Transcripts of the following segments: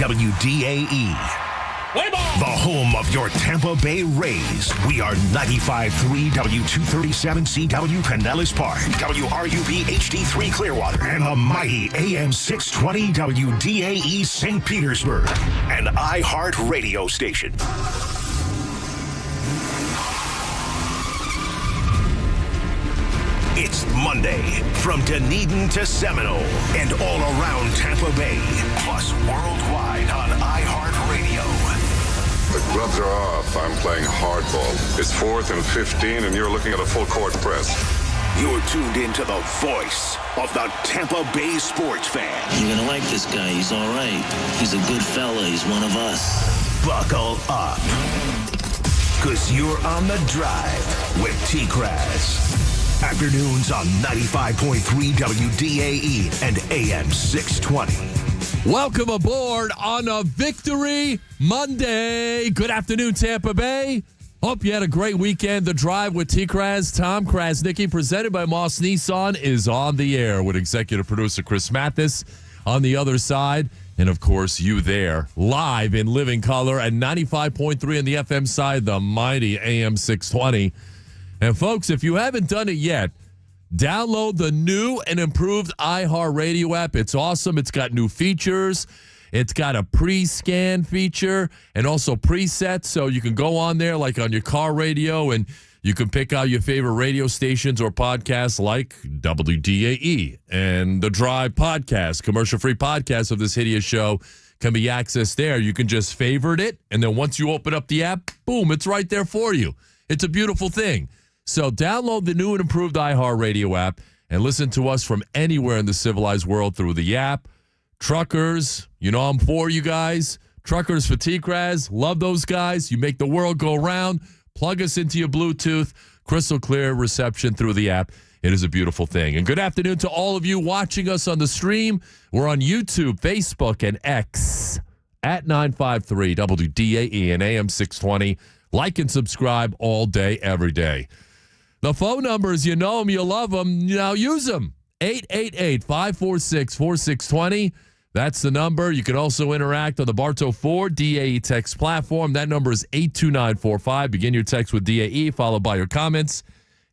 WDAE. The home of your Tampa Bay Rays. We are 95.3 W237CW Pinellas Park, WRUB HD3 Clearwater, and the mighty AM 620 WDAE St. Petersburg, an iHeart radio station. It's Monday from Dunedin to Seminole and all around Tampa Bay, plus worldwide on iHeartRadio. The gloves are off. I'm playing hardball. It's 4th and 15, and you're looking at a full-court press. You're tuned into the voice of the Tampa Bay sports fan. You're going to like this guy. He's all right. He's a good fella. He's one of us. Buckle up, because you're on the drive with TKras. Afternoons on 95.3 WDAE and AM 620. Welcome aboard on a Victory Monday. Good afternoon, Tampa Bay. Hope you had a great weekend. The Drive with TKras, Tom Krasnicki, presented by Moss Nissan, is on the air with executive producer Chris Mathis on the other side. And, of course, you there, live in living color at 95.3 on the FM side, the mighty AM 620. And, folks, if you haven't done it yet, download the new and improved iHeartRadio app. It's awesome. It's got new features. It's got a pre-scan feature and also presets, so you can go on there like on your car radio and you can pick out your favorite radio stations or podcasts like WDAE and the Drive podcast, commercial-free podcast of this hideous show can be accessed there. You can just favorite it, and then once you open up the app, boom, it's right there for you. It's a beautiful thing. So download the new and improved iHeartRadio app and listen to us from anywhere in the civilized world through the app. Truckers, you know I'm for you guys. Truckers for TKras, love those guys. You make the world go round. Plug us into your Bluetooth. Crystal clear reception through the app. It is a beautiful thing. And good afternoon to all of you watching us on the stream. We're on YouTube, Facebook, and X at 953 WDAE and AM 620. Like and subscribe all day, every day. The phone numbers, you know them, you love them. Now use them. 888-546-4620. That's the number. You can also interact on the Bartow Ford DAE text platform. That number is 82945. Begin your text with DAE, followed by your comments,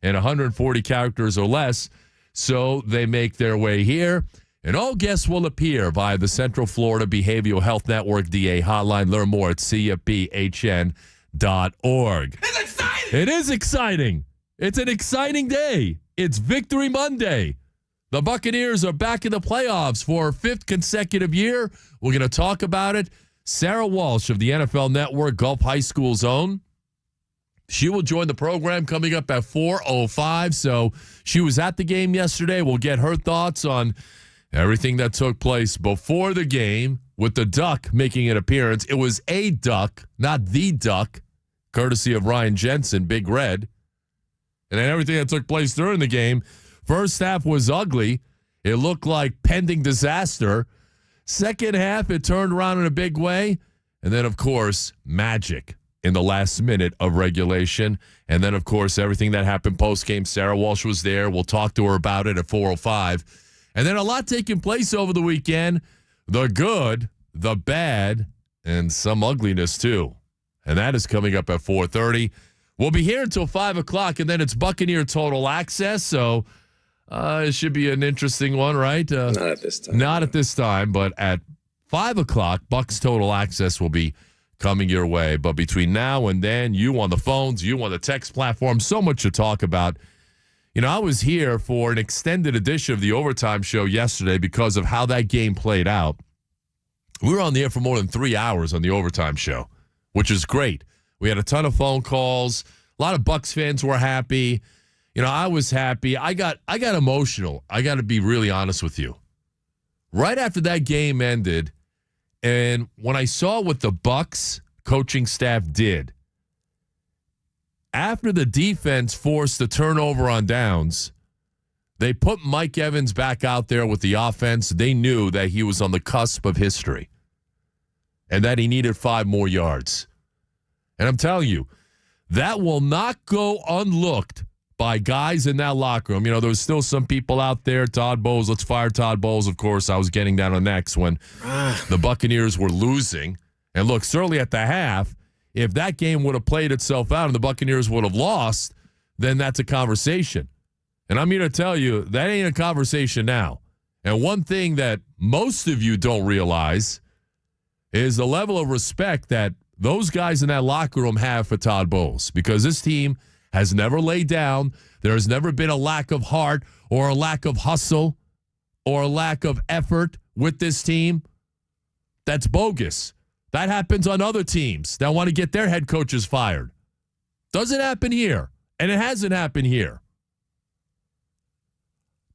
and 140 characters or less. So they make their way here. And all guests will appear via the Central Florida Behavioral Health Network DA hotline. Learn more at cfbhn.org. It's exciting! It is exciting. It's an exciting day. It's Victory Monday. The Buccaneers are back in the playoffs for a fifth consecutive year. We're going to talk about it. Sara Walsh of the NFL Network, Gulf High School's own. She will join the program coming up at 4:05. So she was at the game yesterday. We'll get her thoughts on everything that took place before the game with the Duck making an appearance. It was a Duck, not the Duck, courtesy of Ryan Jensen, Big Red. And then everything that took place during the game. First half was ugly. It looked like pending disaster. Second half, it turned around in a big way. And then, of course, magic in the last minute of regulation. And then, of course, everything that happened post-game. Sara Walsh was there. We'll talk to her about it at 4:05. And then a lot taking place over the weekend. The good, the bad, and some ugliness, too. And that is coming up at 4:30. We'll be here until 5 o'clock, and then it's Buccaneer Total Access, so it should be an interesting one, right? Not at this time. Not at this time, but at 5 o'clock, Bucs Total Access will be coming your way. But between now and then, you on the phones, you on the text platform, so much to talk about. You know, I was here for an extended edition of the Overtime Show yesterday because of how that game played out. We were on the air for more than 3 hours on the Overtime Show, which is great. We had a ton of phone calls. A lot of Bucs fans were happy. You know, I was happy. I got emotional. I got to be really honest with you. Right after that game ended, and when I saw what the Bucs coaching staff did, after the defense forced the turnover on downs, they put Mike Evans back out there with the offense. They knew that he was on the cusp of history and that he needed 5 more yards. And I'm telling you, that will not go unlooked by guys in that locker room. There was still some people out there, Todd Bowles, let's fire Todd Bowles. Of course, I was getting down on necks when the Buccaneers were losing. And look, certainly at the half, if that game would have played itself out and the Buccaneers would have lost, then that's a conversation. And I'm here to tell you, that ain't a conversation now. And one thing that most of you don't realize is the level of respect that those guys in that locker room have for Todd Bowles, because this team has never laid down. There has never been a lack of heart or a lack of hustle or a lack of effort with this team. That's bogus. That happens on other teams that want to get their head coaches fired. Doesn't happen here, and it hasn't happened here.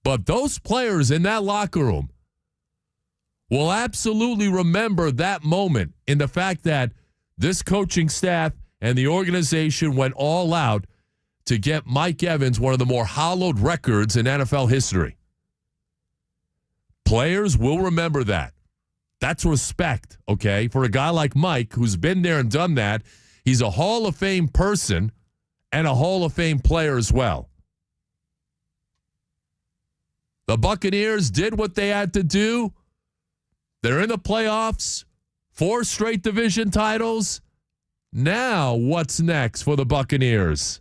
But those players in that locker room will absolutely remember that moment in the fact that this coaching staff and the organization went all out to get Mike Evans one of the more hallowed records in NFL history. Players will remember that. That's respect, okay? For a guy like Mike, who's been there and done that, he's a Hall of Fame person and a Hall of Fame player as well. The Buccaneers did what they had to do. They're in the playoffs, 4 straight division titles. Now, what's next for the Buccaneers?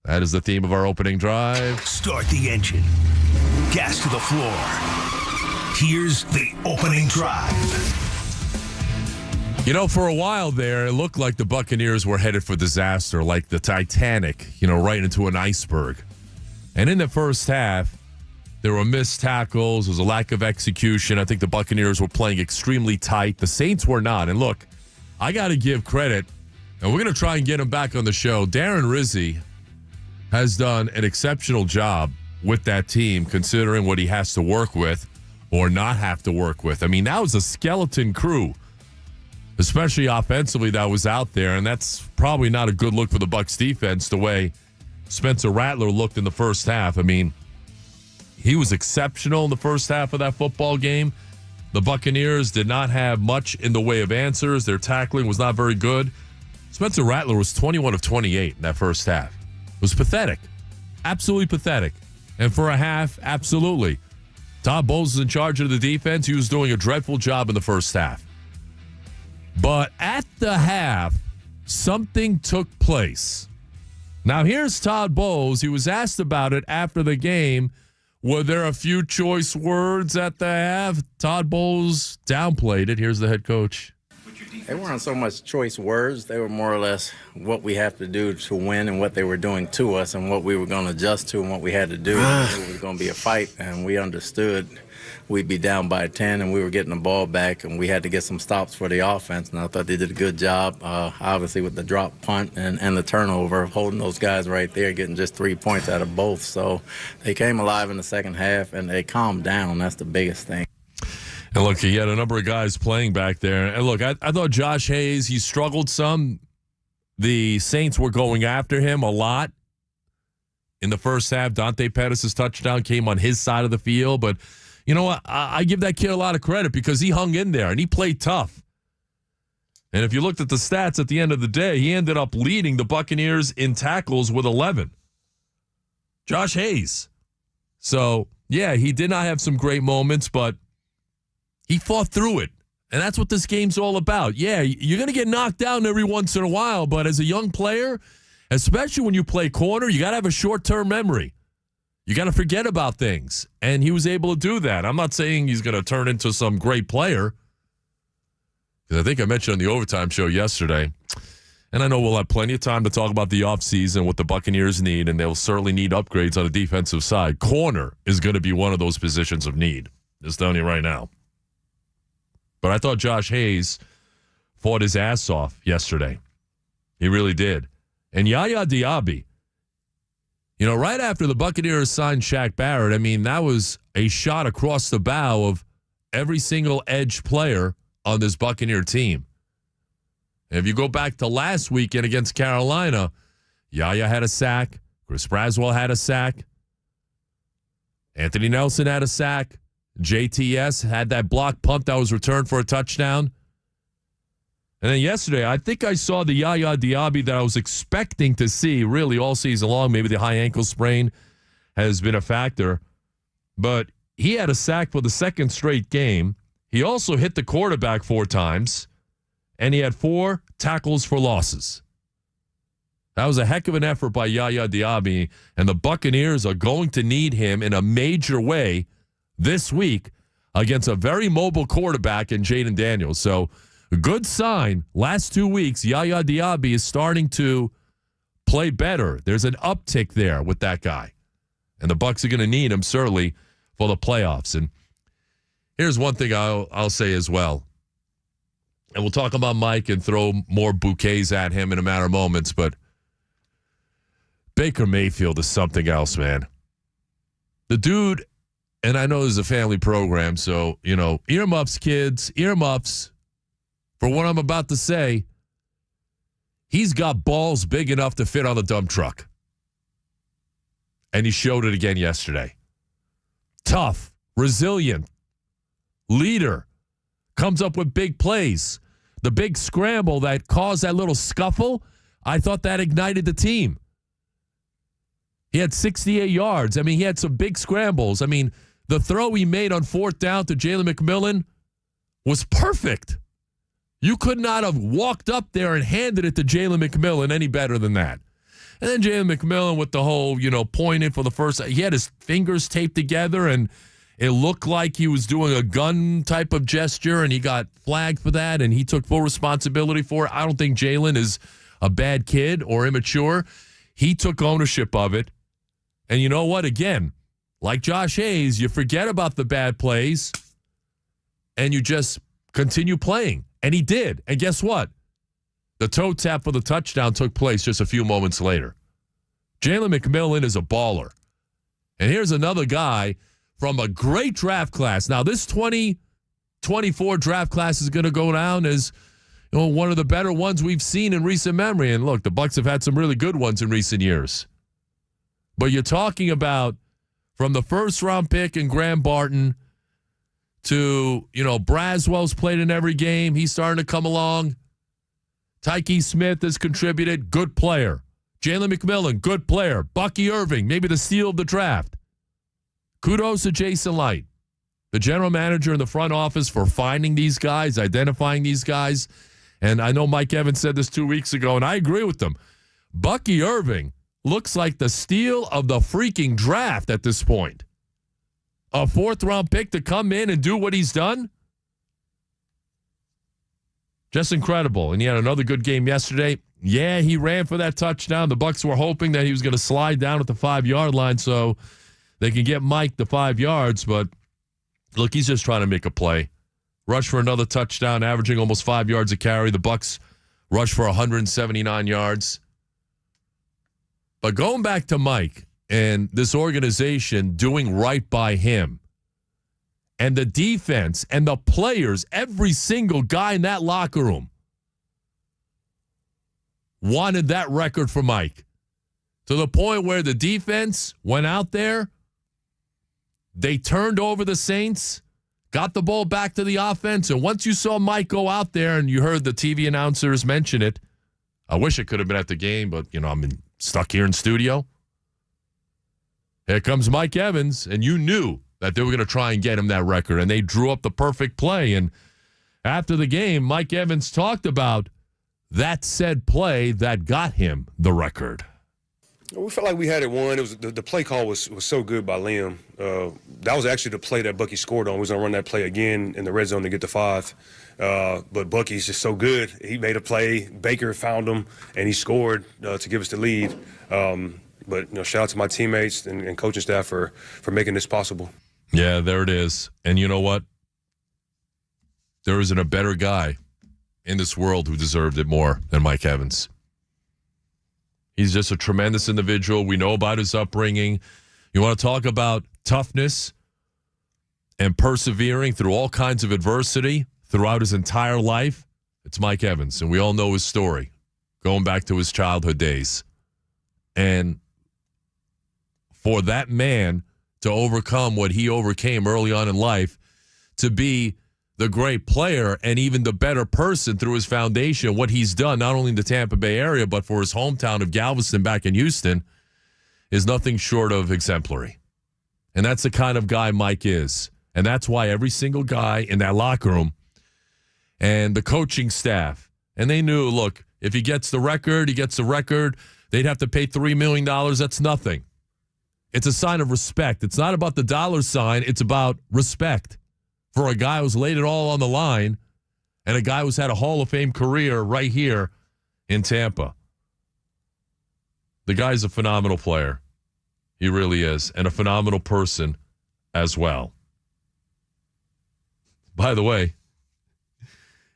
That is the theme of our opening drive. Start the engine. Gas to the floor. Here's the opening drive. For a while there, it looked like the Buccaneers were headed for disaster, like the Titanic, right into an iceberg. And in the first half, there were missed tackles. There was a lack of execution. I think the Buccaneers were playing extremely tight. The Saints were not. And look, I got to give credit, and we're going to try and get him back on the show. Darren Rizzi has done an exceptional job with that team, considering what he has to work with or not have to work with. I mean, that was a skeleton crew, especially offensively, that was out there, and that's probably not a good look for the Bucs defense the way Spencer Rattler looked in the first half. I mean, he was exceptional in the first half of that football game. The Buccaneers did not have much in the way of answers. Their tackling was not very good. Spencer Rattler was 21 of 28 in that first half. It was pathetic. Absolutely pathetic. And for a half, absolutely. Todd Bowles is in charge of the defense. He was doing a dreadful job in the first half. But at the half, something took place. Now, here's Todd Bowles. He was asked about it after the game. Were there a few choice words at the half? Todd Bowles downplayed it. Here's the head coach. They weren't so much choice words. They were more or less what we have to do to win and what they were doing to us and what we were going to adjust to and what we had to do. It was going to be a fight, and we understood we'd be down by 10, and we were getting the ball back, and we had to get some stops for the offense, and I thought they did a good job, obviously, with the drop punt and the turnover, holding those guys right there, getting just 3 points out of both. So they came alive in the second half, and they calmed down. That's the biggest thing. And look, he had a number of guys playing back there. And look, I thought Josh Hayes, he struggled some. The Saints were going after him a lot in the first half. Dante Pettis' touchdown came on his side of the field. But you know what? I give that kid a lot of credit because he hung in there and he played tough. And if you looked at the stats at the end of the day, he ended up leading the Buccaneers in tackles with 11. Josh Hayes. So, yeah, he did not have some great moments, but he fought through it, and that's what this game's all about. Yeah, you're going to get knocked down every once in a while, but as a young player, especially when you play corner, you got to have a short-term memory. You got to forget about things, and he was able to do that. I'm not saying he's going to turn into some great player, because I think I mentioned on the Overtime show yesterday, and I know we'll have plenty of time to talk about the offseason, what the Buccaneers need, and they'll certainly need upgrades on the defensive side. Corner is going to be one of those positions of need. Just telling you right now. But I thought Josh Hayes fought his ass off yesterday. He really did. And Yaya Diaby, right after the Buccaneers signed Shaq Barrett, I mean, that was a shot across the bow of every single edge player on this Buccaneer team. And if you go back to last weekend against Carolina, Yaya had a sack. Chris Braswell had a sack. Anthony Nelson had a sack. JTS had that block punt that was returned for a touchdown. And then yesterday, I think I saw the Yaya Diaby that I was expecting to see really all season long. Maybe the high ankle sprain has been a factor. But he had a sack for the second straight game. He also hit the quarterback 4 times. And he had 4 tackles for losses. That was a heck of an effort by Yaya Diaby. And the Buccaneers are going to need him in a major way this week against a very mobile quarterback in Jaden Daniels. So, a good sign. Last 2 weeks, Yaya Diaby is starting to play better. There's an uptick there with that guy. And the Bucs are going to need him, certainly, for the playoffs. And here's one thing I'll say as well. And we'll talk about Mike and throw more bouquets at him in a matter of moments. But Baker Mayfield is something else, man. The dude, and I know this is a family program, so, earmuffs, kids, earmuffs. For what I'm about to say, he's got balls big enough to fit on a dump truck. And he showed it again yesterday. Tough, resilient, leader, comes up with big plays. The big scramble that caused that little scuffle, I thought that ignited the team. He had 68 yards. I mean, he had some big scrambles. I mean, the throw he made on 4th down to Jalen McMillan was perfect. You could not have walked up there and handed it to Jalen McMillan any better than that. And then Jalen McMillan with the whole, pointing for the first. He had his fingers taped together, and it looked like he was doing a gun type of gesture, and he got flagged for that, and he took full responsibility for it. I don't think Jalen is a bad kid or immature. He took ownership of it. And you know what? Again, like Josh Hayes, you forget about the bad plays, and you just continue playing. And he did. And guess what? The toe tap for the touchdown took place just a few moments later. Jalen McMillan is a baller. And here's another guy from a great draft class. Now, this 2024 draft class is going to go down as one of the better ones we've seen in recent memory. And look, the Bucs have had some really good ones in recent years. But you're talking about from the first-round pick in Graham Barton to, Braswell's played in every game. He's starting to come along. Tyke Smith has contributed. Good player. Jalen McMillan, good player. Bucky Irving, maybe the steal of the draft. Kudos to Jason Light, the general manager in the front office, for finding these guys, identifying these guys. And I know Mike Evans said this 2 weeks ago, and I agree with them. Bucky Irving looks like the steal of the freaking draft at this point. A 4th-round pick to come in and do what he's done? Just incredible. And he had another good game yesterday. Yeah, he ran for that touchdown. The Bucs were hoping that he was going to slide down at the 5-yard line so they can get Mike the 5 yards. But, look, he's just trying to make a play. Rush for another touchdown, averaging almost 5 yards a carry. The Bucs rush for 179 yards. But going back to Mike and this organization doing right by him and the defense and the players, every single guy in that locker room wanted that record for Mike, to the point where the defense went out there, they turned over the Saints, got the ball back to the offense, and once you saw Mike go out there and you heard the TV announcers mention it, I wish it could have been at the game, but, I'm stuck here in studio. Here comes Mike Evans, and you knew that they were going to try and get him that record, and they drew up the perfect play. And after the game, Mike Evans talked about that said play that got him the record. We felt like we had it won. It was the play call was so good by Liam. That was actually the play that Bucky scored on. We was going to run that play again in the red zone to get the 5. But Bucky's just so good. He made a play. Baker found him, and he scored to give us the lead. But shout out to my teammates and coaching staff for making this possible. Yeah, there it is. And you know what? There isn't a better guy in this world who deserved it more than Mike Evans. He's just a tremendous individual. We know about his upbringing. You want to talk about toughness and persevering through all kinds of adversity throughout his entire life? It's Mike Evans, and we all know his story, going back to his childhood days. And for that man to overcome what he overcame early on in life, to be the great player and even the better person through his foundation, what he's done, not only in the Tampa Bay area, but for his hometown of Galveston back in Houston, is nothing short of exemplary. And that's the kind of guy Mike is. And that's why every single guy in that locker room and the coaching staff, and they knew, look, if he gets the record, he gets the record. They'd have to pay $3 million. That's nothing. It's a sign of respect. It's not about the dollar sign. It's about respect for a guy who's laid it all on the line and a guy who's had a Hall of Fame career right here in Tampa. The guy's a phenomenal player. He really is. And a phenomenal person as well. By the way,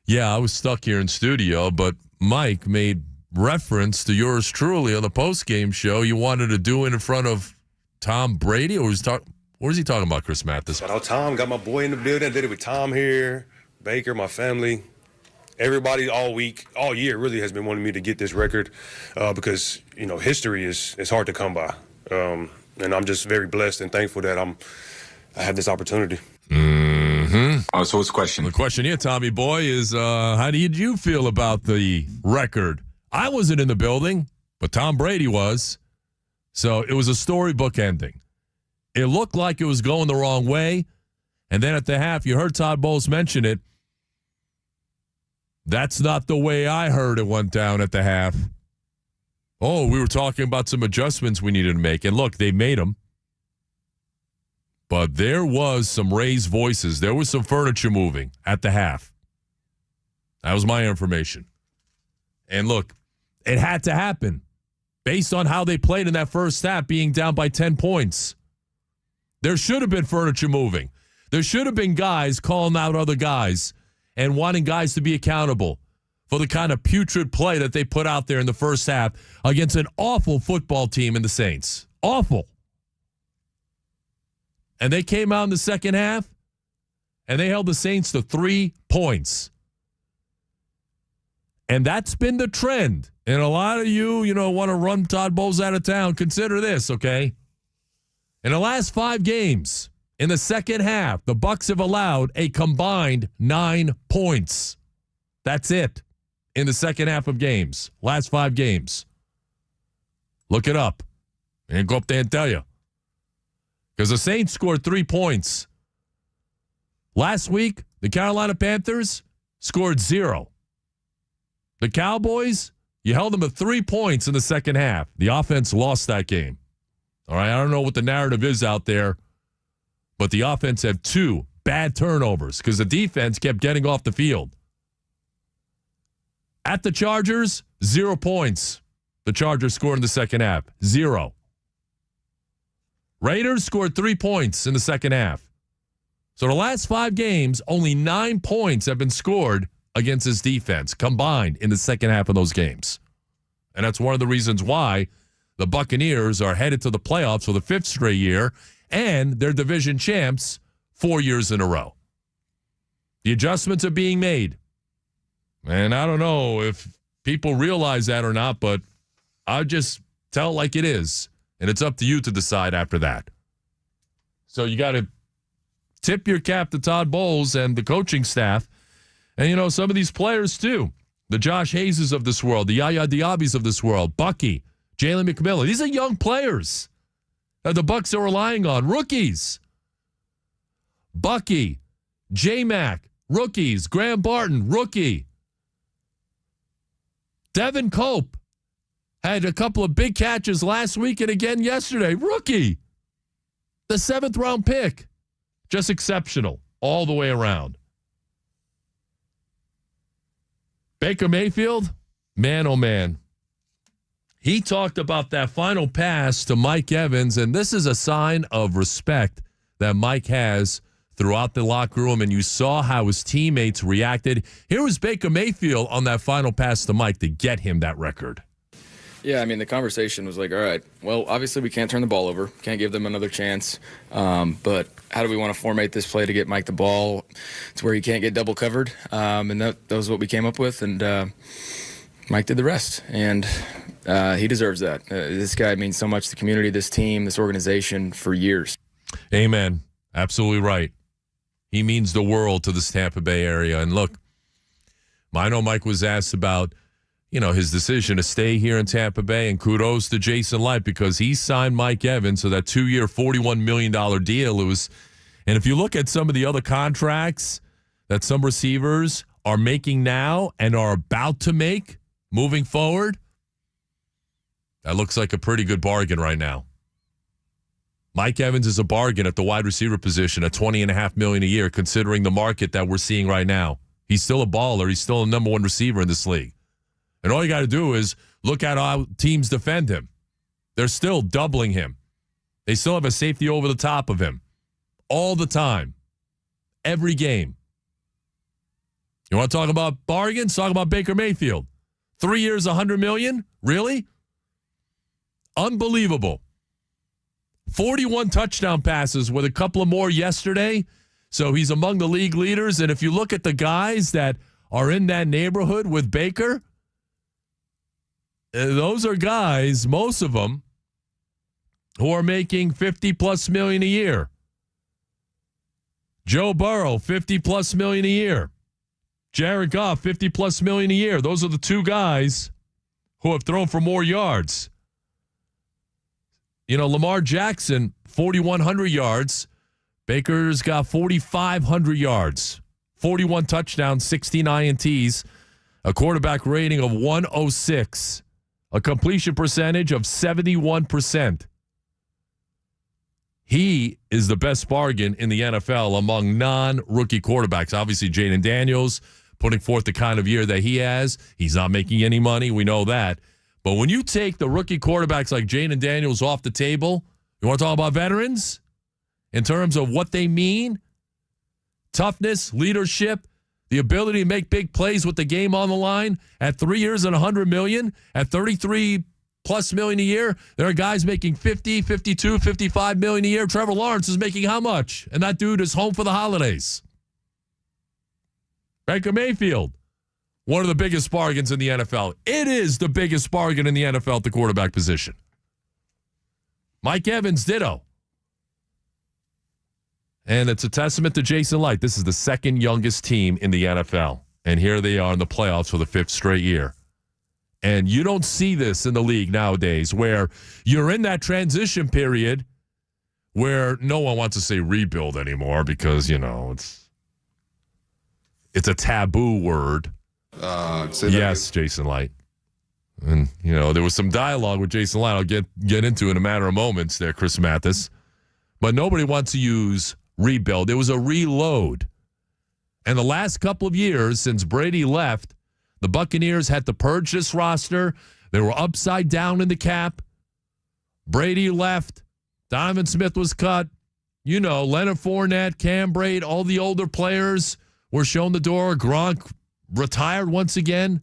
yeah, I was stuck here in studio, but Mike made reference to yours truly on the post-game show. You wanted to do it in front of Tom Brady? Or what was he talking about, Chris Mathis? Shout out Tom. Got my boy in the building. I did it with Tom here, Baker, my family. Everybody all week, all year really has been wanting me to get this record because, you know, history is hard to come by. And I'm just very blessed and thankful that I have this opportunity. So what's the question? The question here, Tommy boy, is how did you feel about the record? I wasn't in the building, but Tom Brady was. So it was a storybook ending. It looked like it was going the wrong way. And then at the half, you heard Todd Bowles mention it. That's not the way I heard it went down at the half. Oh, we were talking about some adjustments we needed to make. And look, they made them. But there was some raised voices. There was some furniture moving at the half. That was my information. And look, it had to happen based on how they played in that first half, being down by 10 points. There should have been furniture moving. There should have been guys calling out other guys and wanting guys to be accountable for the kind of putrid play that they put out there in the first half against an awful football team in the Saints. Awful. And they came out in the second half, and they held the Saints to 3 points. And that's been the trend. And a lot of you want to run Todd Bowles out of town. Consider this, okay? In the last 5 games, in the second half, the Bucs have allowed a combined 9 points. That's it in the second half of games. Last 5 games. Look it up. And go up there and tell you. Because the Saints scored 3 points. Last week, the Carolina Panthers scored 0. The Cowboys, you held them to 3 points in the second half. The offense lost that game. All right, I don't know what the narrative is out there, but the offense had 2 bad turnovers because the defense kept getting off the field. At the Chargers, 0 points. The Chargers scored in the second half. 0. Raiders scored 3 points in the second half. So the last 5 games, only 9 points have been scored against this defense combined in the second half of those games. And that's one of the reasons why the Buccaneers are headed to the playoffs for the 5th straight year, and they're division champs 4 years in a row. The adjustments are being made. And I don't know if people realize that or not, but I'll just tell it like it is. And it's up to you to decide after that. So you got to tip your cap to Todd Bowles and the coaching staff. And, some of these players, too. The Josh Hayeses of this world, the Yaya Diabis of this world, Bucky, Jalen McMillan. These are young players that the Bucs are relying on. Rookies. Bucky, J-Mac, rookies. Graham Barton, rookie. Devin Cope had a couple of big catches last week and again yesterday. Rookie. The 7th round pick. Just exceptional all the way around. Baker Mayfield, man, oh man. He talked about that final pass to Mike Evans, and this is a sign of respect that Mike has throughout the locker room, and you saw how his teammates reacted. Here was Baker Mayfield on that final pass to Mike to get him that record. Yeah, the conversation was like, all right, well, obviously we can't turn the ball over, can't give them another chance, but how do we want to formate this play to get Mike the ball to where he can't get double covered? And that was what we came up with, and Mike did the rest, and he deserves that. This guy means so much to the community, this team, this organization for years. Amen. Absolutely right. He means the world to this Tampa Bay area. And look, I know Mike was asked about, his decision to stay here in Tampa Bay, and kudos to Jason Light because he signed Mike Evans, so that 2-year, $41 million deal. And if you look at some of the other contracts that some receivers are making now and are about to make moving forward, that looks like a pretty good bargain right now. Mike Evans is a bargain at the wide receiver position at $20.5 million a year, considering the market that we're seeing right now. He's still a baller. He's still a number one receiver in this league. And all you got to do is look at how teams defend him. They're still doubling him. They still have a safety over the top of him all the time, every game. You want to talk about bargains? Talk about Baker Mayfield. 3 years, $100 million? Really? Unbelievable. 41 touchdown passes with a couple of more yesterday. So he's among the league leaders. And if you look at the guys that are in that neighborhood with Baker, those are guys, most of them, who are making $50+ million a year. Joe Burrow, $50+ million a year. Jared Goff, $50+ million a year. Those are the two guys who have thrown for more yards. Lamar Jackson, 4,100 yards. Baker's got 4,500 yards, 41 touchdowns, 16 INTs, a quarterback rating of 106, a completion percentage of 71%. He is the best bargain in the NFL among non-rookie quarterbacks. Obviously, Jaden Daniels putting forth the kind of year that he has. He's not making any money. We know that. But when you take the rookie quarterbacks like Jaden Daniels off the table, you want to talk about veterans in terms of what they mean? Toughness, leadership, the ability to make big plays with the game on the line. At 3 years and $100 million, at $33+ million a year, there are guys making $50, $52, $55 million a year. Trevor Lawrence is making how much? And that dude is home for the holidays. Baker Mayfield, one of the biggest bargains in the NFL. It is the biggest bargain in the NFL at the quarterback position. Mike Evans, ditto. And it's a testament to Jason Light. This is the second youngest team in the NFL. And here they are in the playoffs for the 5th straight year. And you don't see this in the league nowadays where you're in that transition period where no one wants to say rebuild anymore because, it's a taboo word. Yes, Jason Light. And, there was some dialogue with Jason Light I'll get into in a matter of moments there, Chris Mathis. But nobody wants to use rebuild. It was a reload. And the last couple of years since Brady left, the Buccaneers had to purge this roster. They were upside down in the cap. Brady left. Donovan Smith was cut. Leonard Fournette, Cam Brate, all the older players were shown the door. Gronk retired once again.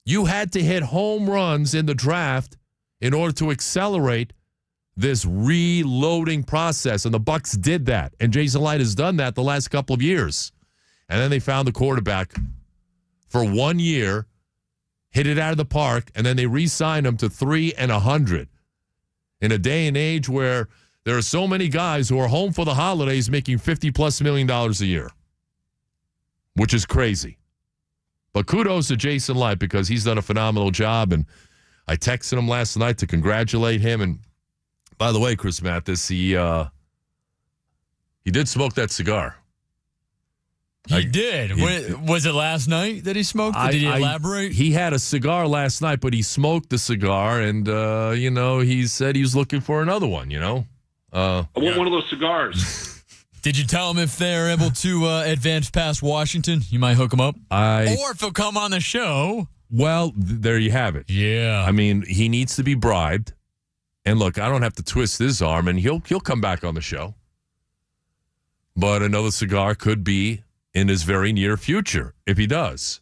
You had to hit home runs in the draft in order to accelerate this reloading process, and the Bucs did that. And Jason Light has done that the last couple of years. And then they found the quarterback for 1 year, hit it out of the park, and then they re-signed him to $3 and $100. In a day and age where there are so many guys who are home for the holidays making $50+ million a year, which is crazy. But kudos to Jason Light because he's done a phenomenal job, and I texted him last night to congratulate him. And by the way, Chris Mathis, he did smoke that cigar. He did. Was it last night that he smoked? Did he elaborate? He had a cigar last night, but he smoked the cigar, and, he said he was looking for another one, I want one of those cigars. Did you tell him if they're able to advance past Washington, you might hook him up? Or if he'll come on the show. Well, there you have it. Yeah. I mean, he needs to be bribed. And look, I don't have to twist his arm, and he'll come back on the show. But another cigar could be in his very near future if he does.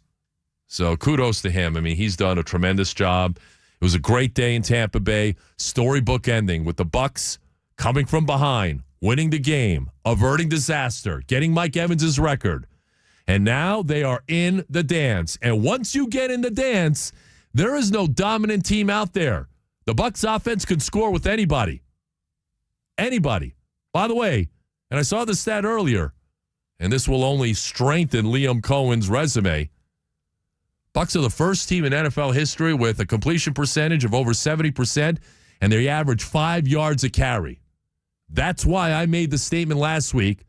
So kudos to him. I mean, he's done a tremendous job. It was a great day in Tampa Bay. Storybook ending with the Bucs coming from behind, winning the game, averting disaster, getting Mike Evans' record. And now they are in the dance. And once you get in the dance, there is no dominant team out there. The Bucs offense can score with anybody. Anybody. By the way, And I saw the stat earlier, and this will only strengthen Liam Cohen's resume. Bucs are the first team in NFL history with a completion percentage of over 70%, and they average 5 yards a carry. That's why I made the statement last week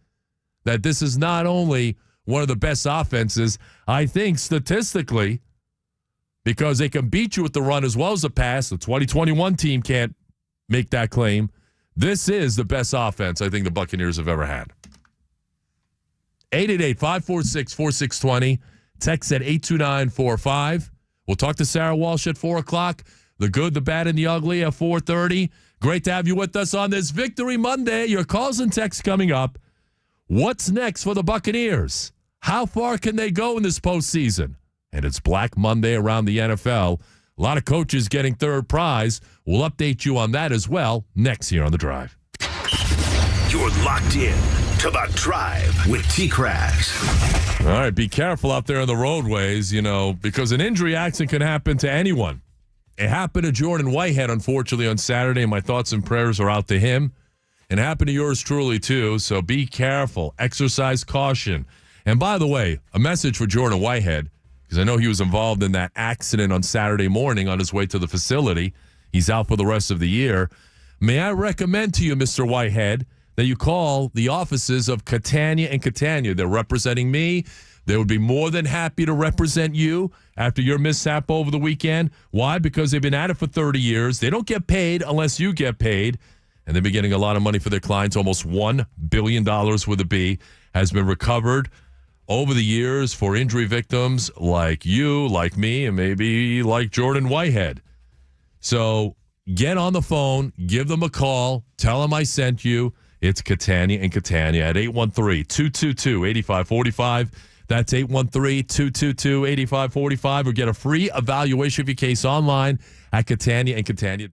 that this is not only one of the best offenses, I think statistically, because they can beat you with the run as well as the pass. The 2021 team can't make that claim. This is the best offense I think the Buccaneers have ever had. 888-546-4620. Text at 82945. We'll talk to Sara Walsh at 4 o'clock. The good, the bad, and the ugly at 4:30. Great to have you with us on this Victory Monday. Your calls and texts coming up. What's next for the Buccaneers? How far can they go in this postseason? And it's Black Monday around the NFL. A lot of coaches getting third prize. We'll update you on that as well next here on The Drive. You're locked in to The Drive with TKras. All right, be careful out there on the roadways, because an injury accident can happen to anyone. It happened to Jordan Whitehead, unfortunately, on Saturday, and my thoughts and prayers are out to him. And it happened to yours truly, too, so be careful. Exercise caution. And by the way, a message for Jordan Whitehead, because I know he was involved in that accident on Saturday morning on his way to the facility. He's out for the rest of the year. May I recommend to you, Mr. Whitehead, that you call the offices of Catania and Catania. They're representing me. They would be more than happy to represent you after your mishap over the weekend. Why? Because they've been at it for 30 years. They don't get paid unless you get paid. And they've been getting a lot of money for their clients. Almost $1 billion with a B has been recovered over the years for injury victims like you, like me, and maybe like Jordan Whitehead. So get on the phone, give them a call, tell them I sent you. It's Catania and Catania at 813-222-8545. That's 813-222-8545. Or get a free evaluation of your case online at Catania and Catania.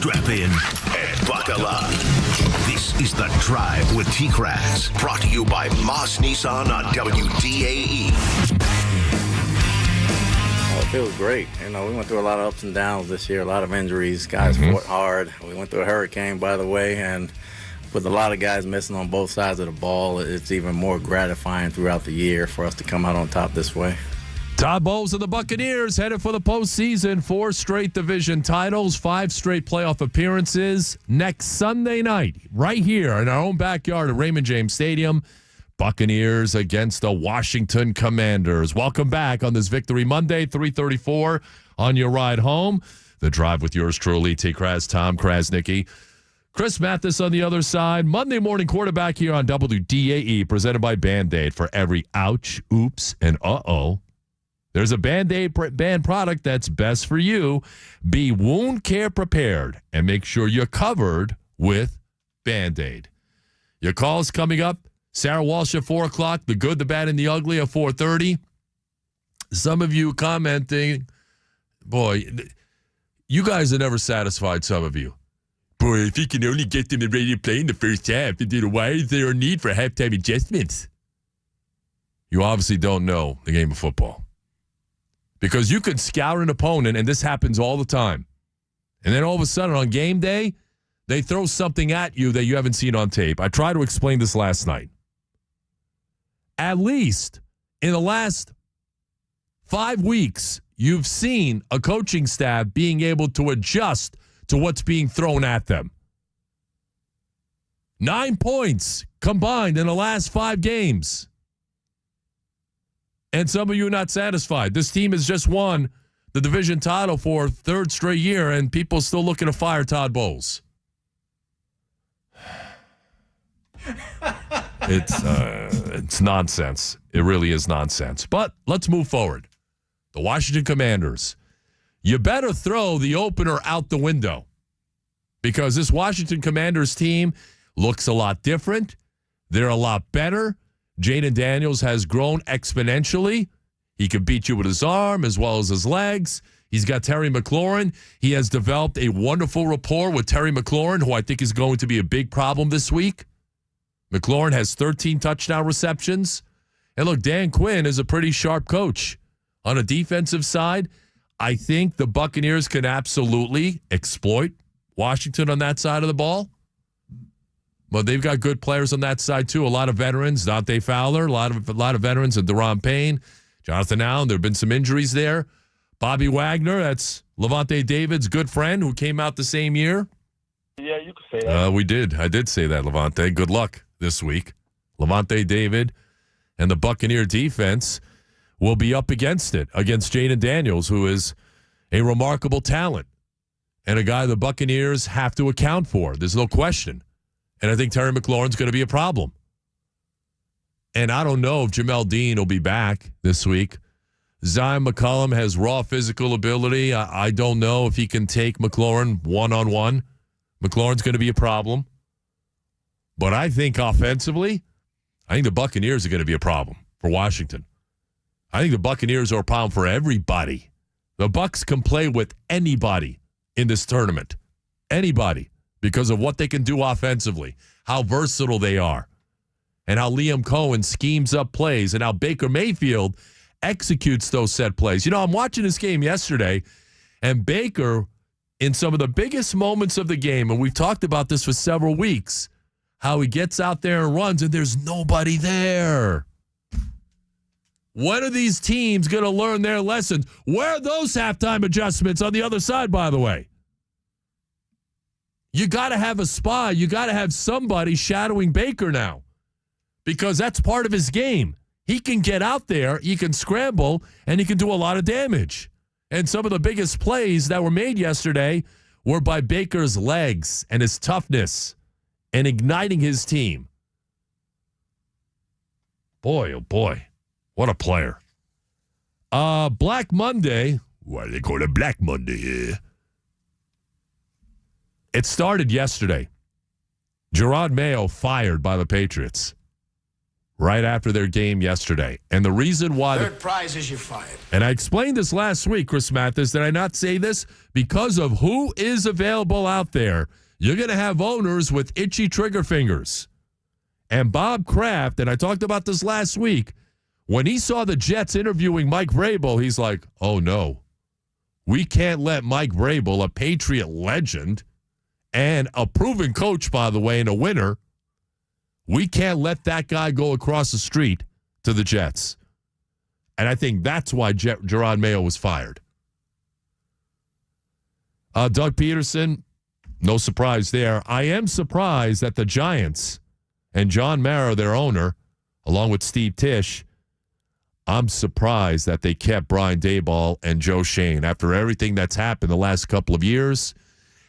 Strap in and buckle up. This is The Drive with TKras, brought to you by Moss Nissan on WDAE. Oh, it feels great. You know, we went through a lot of ups and downs this year, a lot of injuries. Guys fought hard. We went through a hurricane, by the way, and with a lot of guys missing on both sides of the ball, it's even more gratifying throughout the year for us to come out on top this way. Todd Bowles of the Buccaneers headed for the postseason. 4 straight division titles, 5 straight playoff appearances. Next Sunday night, right here in our own backyard at Raymond James Stadium, Buccaneers against the Washington Commanders. Welcome back on this Victory Monday, 3:34 on your ride home. The Drive with yours truly, TKras, Tom Krasnicki. Chris Mathis on the other side. Monday morning quarterback here on WDAE, presented by Band-Aid. For every ouch, oops, and uh-oh, there's a Band-Aid band product that's best for you. Be wound care prepared and make sure you're covered with Band-Aid. Your call's coming up. Sara Walsh at 4 o'clock. The good, the bad, and the ugly at 4:30. Some of you commenting, boy, you guys are never satisfied, some of you. Boy, if you can only get them ready to play in the first half, why is there a need for halftime adjustments? You obviously don't know the game of football. Because you could scout an opponent, and this happens all the time. And then all of a sudden on game day, they throw something at you that you haven't seen on tape. I tried to explain this last night. At least in the last 5 weeks, you've seen a coaching staff being able to adjust to what's being thrown at them. 9 points combined in the last 5 games. And some of you are not satisfied. This team has just won the division title for 3rd straight year, and people still looking to fire Todd Bowles. It's nonsense. It really is nonsense. But let's move forward. The Washington Commanders. You better throw the opener out the window because this Washington Commanders team looks a lot different. They're a lot better. Jaden Daniels has grown exponentially. He can beat you with his arm as well as his legs. He's got Terry McLaurin. He has developed a wonderful rapport with Terry McLaurin, who I think is going to be a big problem this week. McLaurin has 13 touchdown receptions. And look, Dan Quinn is a pretty sharp coach. On a defensive side, I think the Buccaneers can absolutely exploit Washington on that side of the ball. But they've got good players on that side, too. A lot of veterans. Dante Fowler, a lot of veterans, and Deron Payne. Jonathan Allen, there have been some injuries there. Bobby Wagner, that's Levante David's good friend who came out the same year. Yeah, you could say that. We did. I did say that, Levante. Good luck this week. Levante David and the Buccaneer defense will be up against it, against Jaden Daniels, who is a remarkable talent and a guy the Buccaneers have to account for. There's no question. And I think Terry McLaurin's going to be a problem. And I don't know if Jamel Dean will be back this week. Zion McCollum has raw physical ability. I don't know if he can take McLaurin one-on-one. McLaurin's going to be a problem. But I think offensively, I think the Buccaneers are going to be a problem for Washington. I think the Buccaneers are a problem for everybody. The Bucs can play with anybody in this tournament. Anybody. Because of what they can do offensively, how versatile they are, and how Liam Cohen schemes up plays, and how Baker Mayfield executes those set plays. You know, I'm watching this game yesterday, and Baker, in some of the biggest moments of the game, and we've talked about this for several weeks, how he gets out there and runs, and there's nobody there. When are these teams going to learn their lessons? Where are those halftime adjustments on the other side, by the way? You got to have a spy. You got to have somebody shadowing Baker now because that's part of his game. He can get out there, he can scramble, and he can do a lot of damage. And some of the biggest plays that were made yesterday were by Baker's legs and his toughness and igniting his team. Boy, oh boy, what a player. Black Monday. Why do they call it Black Monday here? It started yesterday. Gerard Mayo fired by the Patriots. right after their game yesterday. And the reason why... Third prize is you're fired. And I explained this last week, Chris Mathis. Did I not say this? Because of who is available out there, you're going to have owners with itchy trigger fingers. And Bob Kraft, and I talked about this last week, when he saw the Jets interviewing Mike Vrabel, he's like, oh, no. We can't let Mike Vrabel, a Patriot legend, and a proven coach, by the way, and a winner, we can't let that guy go across the street to the Jets. And I think that's why Gerard Mayo was fired. Doug Peterson, no surprise there. I am surprised that the Giants and John Mara, their owner, along with Steve Tisch, I'm surprised that they kept Brian Daboll and Joe Schoen after everything that's happened the last couple of years,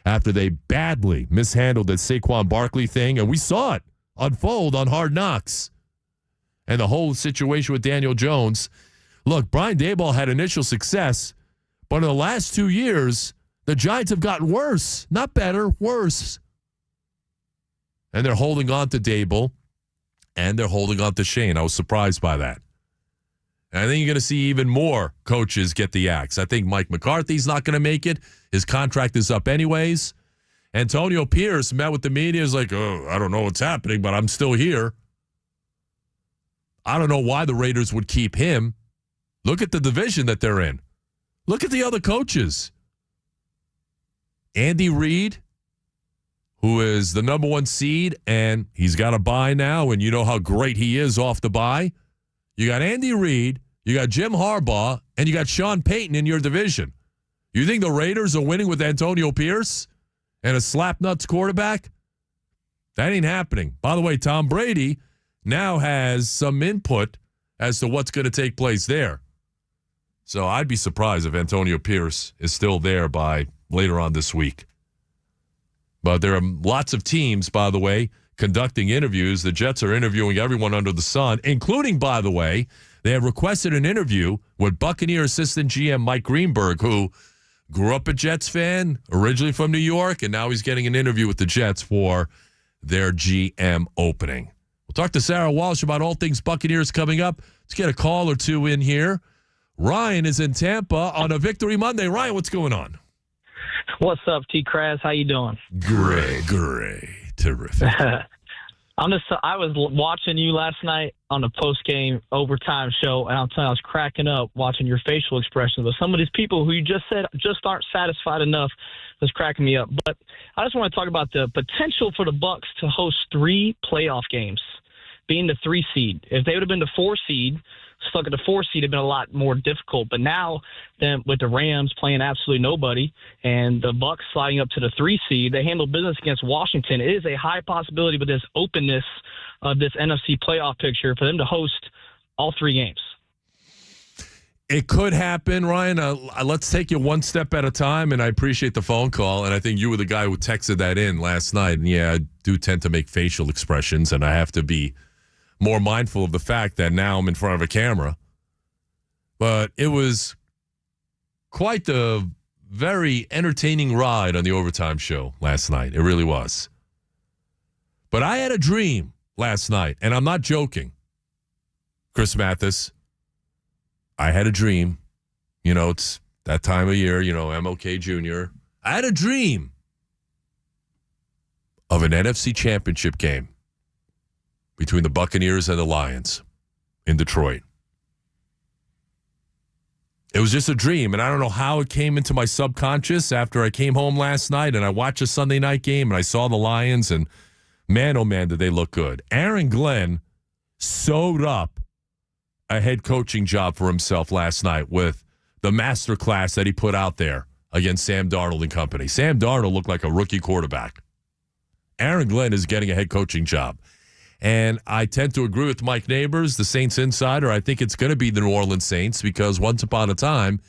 after they badly mishandled the Saquon Barkley thing, and we saw it unfold on Hard Knocks, and the whole situation with Daniel Jones. Look, Brian Daboll had initial success, but in the last 2 years, the Giants have gotten worse. Not better, worse. And they're holding on to Daboll, and they're holding on to Schoen. I was surprised by that. And I think you're going to see even more coaches get the axe. I think Mike McCarthy's not going to make it. His contract is up anyways. Antonio Pierce met with the media. Is like, oh, I don't know what's happening, but I'm still here. I don't know why the Raiders would keep him. Look at the division that they're in. Look at the other coaches. Andy Reid, who is the number 1 seed, and he's got a bye now, and you know how great he is off the bye. You got Andy Reid, you got Jim Harbaugh, and you got Sean Payton in your division. You think the Raiders are winning with Antonio Pierce and a slapnuts quarterback? That ain't happening. By the way, Tom Brady now has some input as to what's going to take place there. So I'd be surprised if Antonio Pierce is still there by later on this week. But there are lots of teams, by the way, conducting interviews. The Jets are interviewing everyone under the sun, including, by the way, they have requested an interview with Buccaneer assistant GM Mike Greenberg, who grew up a Jets fan, originally from New York, and now he's getting an interview with the Jets for their GM opening. We'll talk to Sara Walsh about all things Buccaneers coming up. Let's get a call or two in here. Ryan is in Tampa on a Victory Monday. Ryan, what's going on? What's up, TKras? How you doing? Great. Terrific. I was watching you last night on the post-game overtime show, and I'm telling you, I was cracking up watching your facial expressions. But some of these people who you just said just aren't satisfied enough was cracking me up. But I just want to talk about the potential for the Bucs to host 3 playoff games, being the 3 seed. If they would have been the 4 seed, stuck at the 4 seed, it'd been a lot more difficult. But now, then with the Rams playing absolutely nobody and the Bucs sliding up to the 3 seed, they handle business against Washington. It is a high possibility with this openness of this NFC playoff picture for them to host all 3 games. It could happen, Ryan. Let's take it one step at a time, and I appreciate the phone call. And I think you were the guy who texted that in last night. And, yeah, I do tend to make facial expressions, and I have to be more mindful of the fact that now I'm in front of a camera. But it was quite the very entertaining ride on the overtime show last night. It really was. But I had a dream last night, and I'm not joking. Chris Mathis, I had a dream. You know, it's that time of year, MLK Jr. I had a dream of an NFC championship game between the Buccaneers and the Lions in Detroit. It was just a dream, and I don't know how it came into my subconscious after I came home last night and I watched a Sunday night game and I saw the Lions, and man, oh man, did they look good. Aaron Glenn sewed up a head coaching job for himself last night with the masterclass that he put out there against Sam Darnold and company. Sam Darnold looked like a rookie quarterback. Aaron Glenn is getting a head coaching job. And I tend to agree with Mike Neighbors, the Saints insider. I think it's going to be the New Orleans Saints because once upon a time,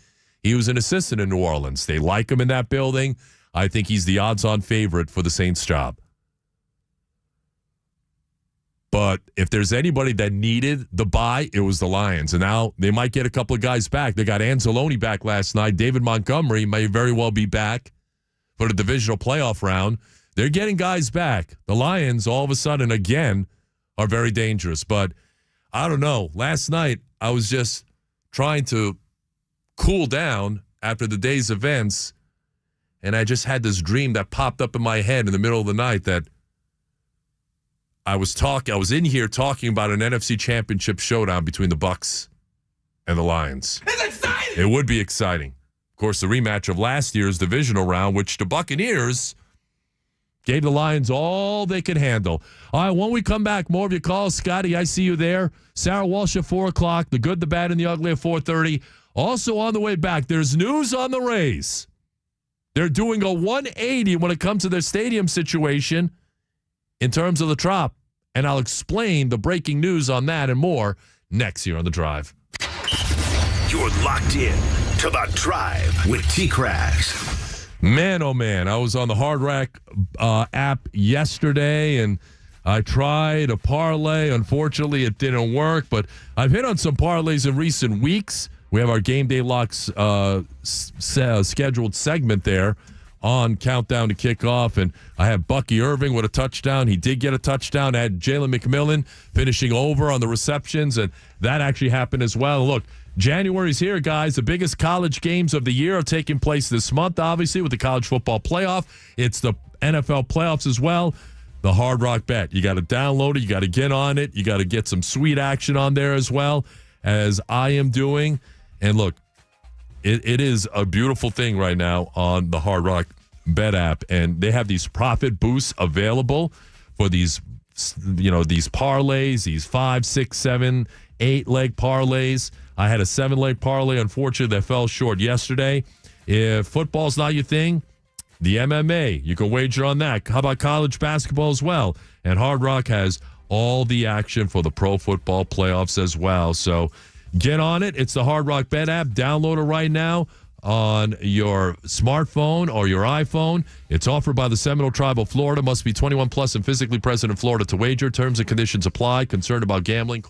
he was an assistant in New Orleans. They like him in that building. I think he's the odds-on favorite for the Saints job. But if there's anybody that needed the bye, it was the Lions. And now they might get a couple of guys back. They got Anzalone back last night. David Montgomery may very well be back for the divisional playoff round. They're getting guys back. The Lions, all of a sudden, again, are very dangerous. But I don't know. Last night, I was just trying to cool down after the day's events, and I just had this dream that popped up in my head in the middle of the night that I was in here talking about an NFC Championship showdown between the Bucs and the Lions. It's exciting! It would be exciting. Of course, the rematch of last year's divisional round, which the Buccaneers gave the Lions all they could handle. All right, when we come back, more of your calls. Scotty, I see you there. Sara Walsh at 4 o'clock. The good, the bad, and the ugly at 4:30. Also on the way back, there's news on the Rays. They're doing a 180 when it comes to their stadium situation in terms of the Trop. And I'll explain the breaking news on that and more next here on The Drive. You're locked in to The Drive with TKras. Man, oh man, I was on the Hard Rock app yesterday, and I tried a parlay. Unfortunately, it didn't work, but I've hit on some parlays in recent weeks. We have our Game Day Locks scheduled segment there on Countdown to Kickoff, and I had Bucky Irving with a touchdown. He did get a touchdown. I had Jalen McMillan finishing over on the receptions, and that actually happened as well. Look, January's here, guys. The biggest college games of the year are taking place this month, obviously, with the college football playoff. It's the NFL playoffs as well. The Hard Rock Bet. You got to download it. You got to get on it. You got to get some sweet action on there as well, as I am doing. And look, it is a beautiful thing right now on the Hard Rock Bet app. And they have these profit boosts available for these, these parlays, these 5, 6, 7, 8-leg parlays. I had a 7-leg parlay, unfortunately, that fell short yesterday. If football's not your thing, the MMA, you can wager on that. How about college basketball as well? And Hard Rock has all the action for the pro football playoffs as well. So get on it. It's the Hard Rock Bet app. Download it right now on your smartphone or your iPhone. It's offered by the Seminole Tribe of Florida. Must be 21 plus and physically present in Florida to wager. Terms and conditions apply. Concerned about gambling?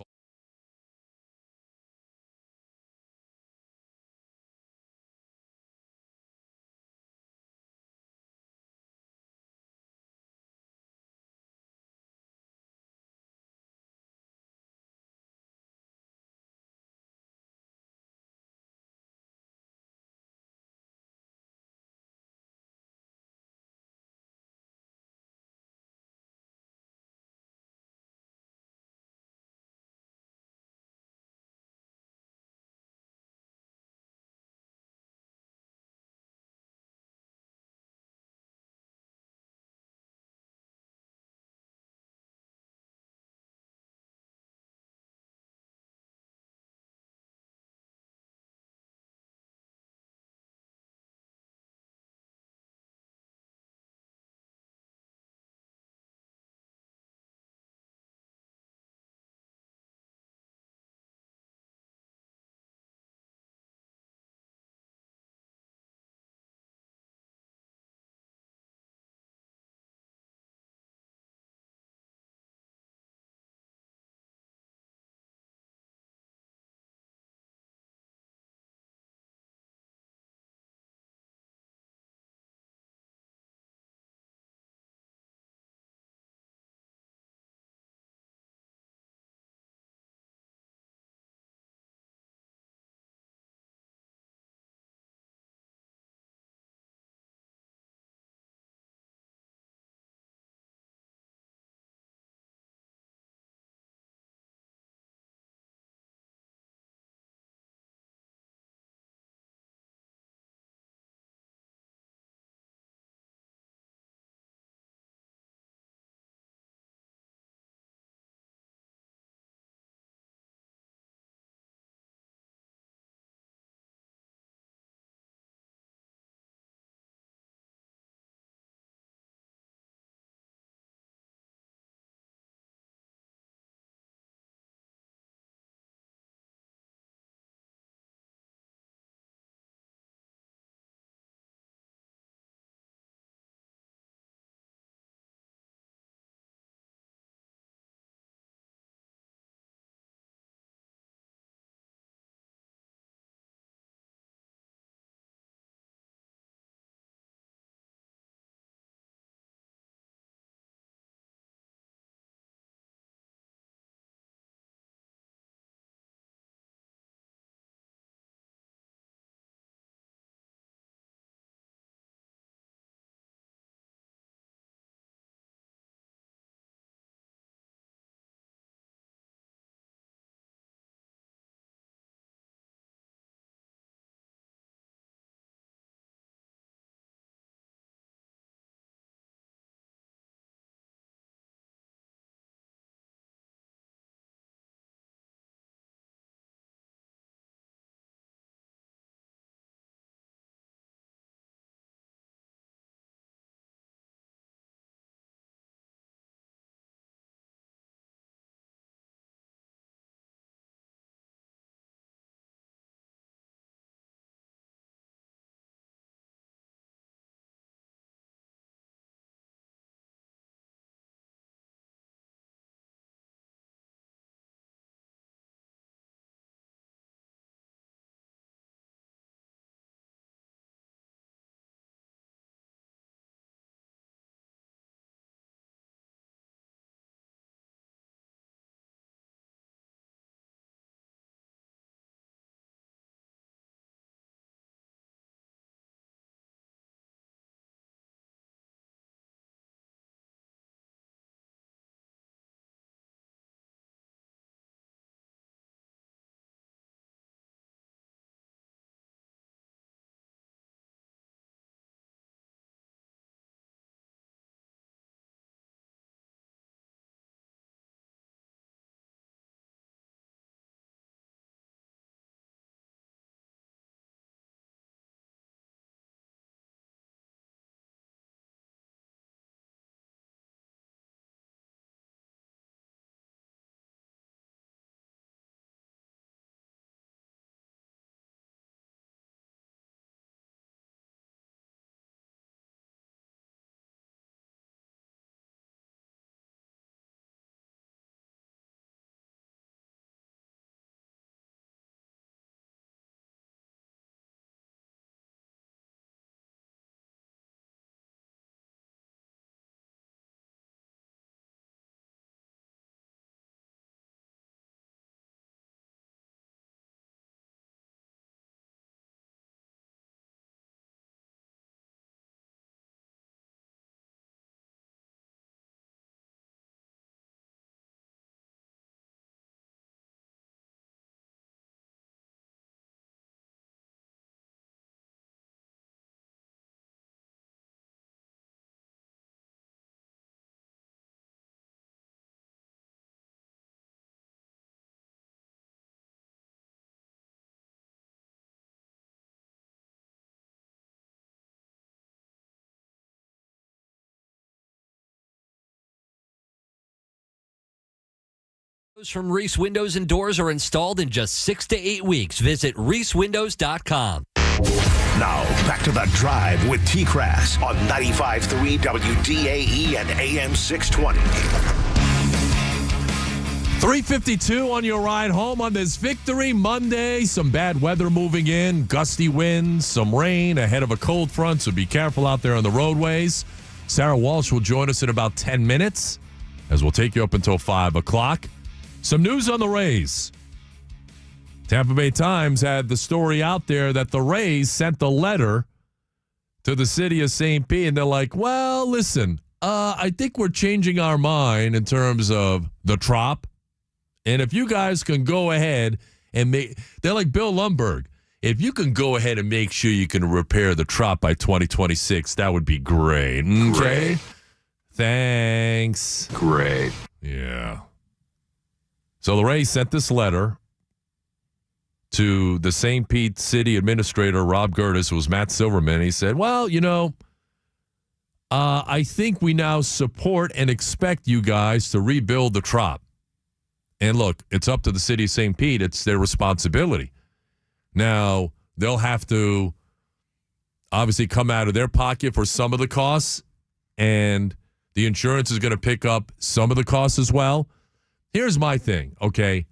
Windows from Reese Windows and Doors are installed in just 6 to 8 weeks. Visit reesewindows.com. Now, back to The Drive with TKras on 95.3 WDAE and AM 620. 3:52 on your ride home on this Victory Monday. Some bad weather moving in, gusty winds, some rain ahead of a cold front, so be careful out there on the roadways. Sara Walsh will join us in about 10 minutes as we'll take you up until 5 o'clock. Some news on the Rays. Tampa Bay Times had the story out there that the Rays sent the letter to the city of St. Pete, and they're like, well, listen, I think we're changing our mind in terms of the Trop. And if you guys can go ahead and they're like Bill Lumberg. If you can go ahead and make sure you can repair the Trop by 2026, that would be great. Okay? Great. Thanks. Great. Yeah. So the Rays sent this letter to the St. Pete City Administrator, Rob Gertis, who was Matt Silverman. He said, well, I think we now support and expect you guys to rebuild the Trop. And look, it's up to the city of St. Pete. It's their responsibility. Now, they'll have to obviously come out of their pocket for some of the costs, and the insurance is going to pick up some of the costs as well. Here's my thing, okay?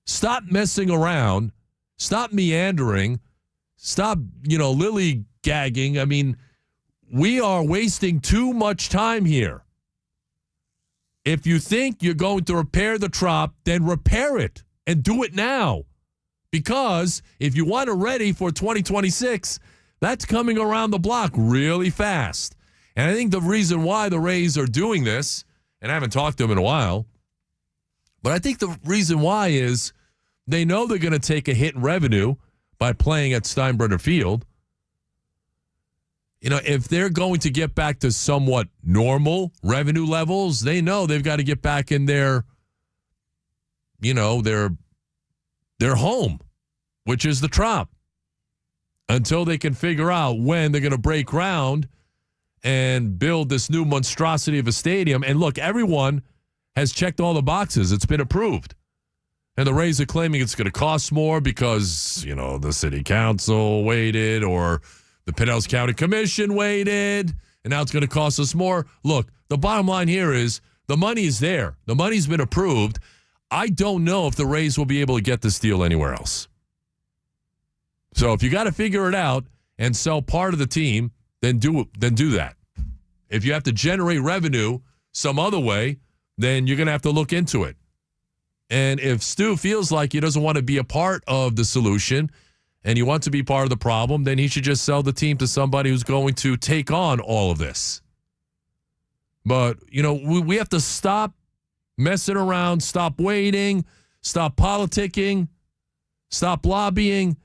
Stop messing around. Stop meandering. Stop, lily-gagging. I mean, we are wasting too much time here. If you think you're going to repair the Trop, then repair it and do it now. Because if you want it ready for 2026, that's coming around the block really fast. And I think the reason why the Rays are doing this, and I haven't talked to them in a while, but I think the reason why is they know they're going to take a hit in revenue by playing at Steinbrenner Field. If they're going to get back to somewhat normal revenue levels, they know they've got to get back in their home, which is the Trop, until they can figure out when they're going to break ground and build this new monstrosity of a stadium. And look, everyone has checked all the boxes. It's been approved. And the Rays are claiming it's going to cost more because, the city council waited or the Pinellas County Commission waited, and now it's going to cost us more. Look, the bottom line here is the money is there. The money's been approved. I don't know if the Rays will be able to get this deal anywhere else. So if you got to figure it out and sell part of the team, then do that. If you have to generate revenue some other way, then you're going to have to look into it. And if Stu feels like he doesn't want to be a part of the solution and he wants to be part of the problem, then he should just sell the team to somebody who's going to take on all of this. But, we have to stop messing around, stop waiting, stop politicking, stop lobbying,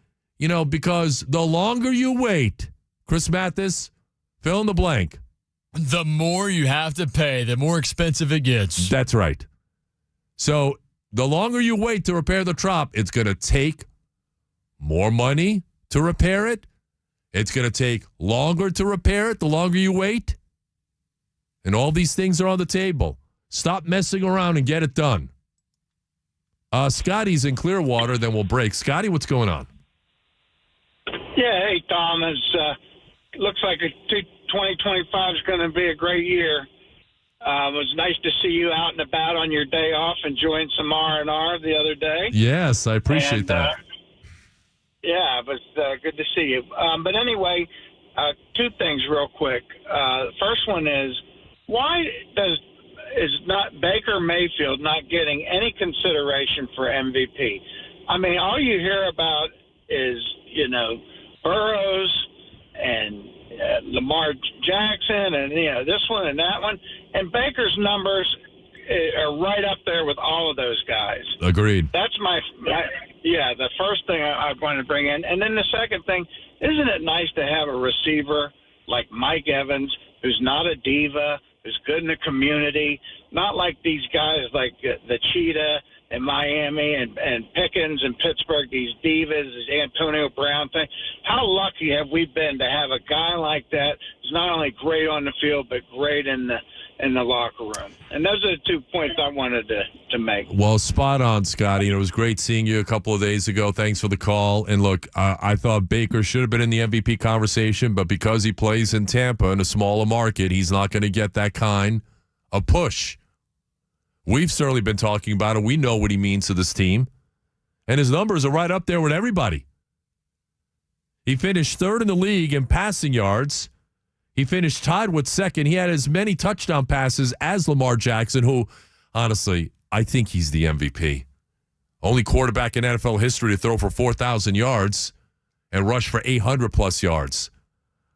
because the longer you wait, Chris Mathis, fill in the blank. The more you have to pay, the more expensive it gets. That's right. So the longer you wait to repair the Trop, it's going to take more money to repair it. It's going to take longer to repair it the longer you wait. And all these things are on the table. Stop messing around and get it done. Scotty's in Clearwater, then we'll break. Scotty, what's going on? Yeah, hey, Tom. It looks like 2025 is going to be a great year. It was nice to see you out and about on your day off enjoying some R&R the other day. Yes, I appreciate that. Yeah, it was good to see you. But anyway, two things real quick. The first one is, why is not Baker Mayfield not getting any consideration for MVP? I mean, all you hear about is, Burrows and Lamar Jackson and, this one and that one. And Baker's numbers are right up there with all of those guys. Agreed. That's the first thing I wanted to bring in. And then the second thing, isn't it nice to have a receiver like Mike Evans, who's not a diva, who's good in the community, not like these guys like the Cheetah in Miami and Pickens in Pittsburgh, these divas, this Antonio Brown thing. How lucky have we been to have a guy like that who's not only great on the field, but great in in the locker room. And those are the 2 points I wanted to make. Well, spot on, Scotty. It was great seeing you a couple of days ago. Thanks for the call. And look, I thought Baker should have been in the MVP conversation, but because he plays in Tampa in a smaller market, he's not going to get that kind of push. We've certainly been talking about it. We know what he means to this team. And his numbers are right up there with everybody. He finished third in the league in passing yards. He finished tied with second. He had as many touchdown passes as Lamar Jackson, who, honestly, I think he's the MVP. Only quarterback in NFL history to throw for 4,000 yards and rush for 800-plus yards.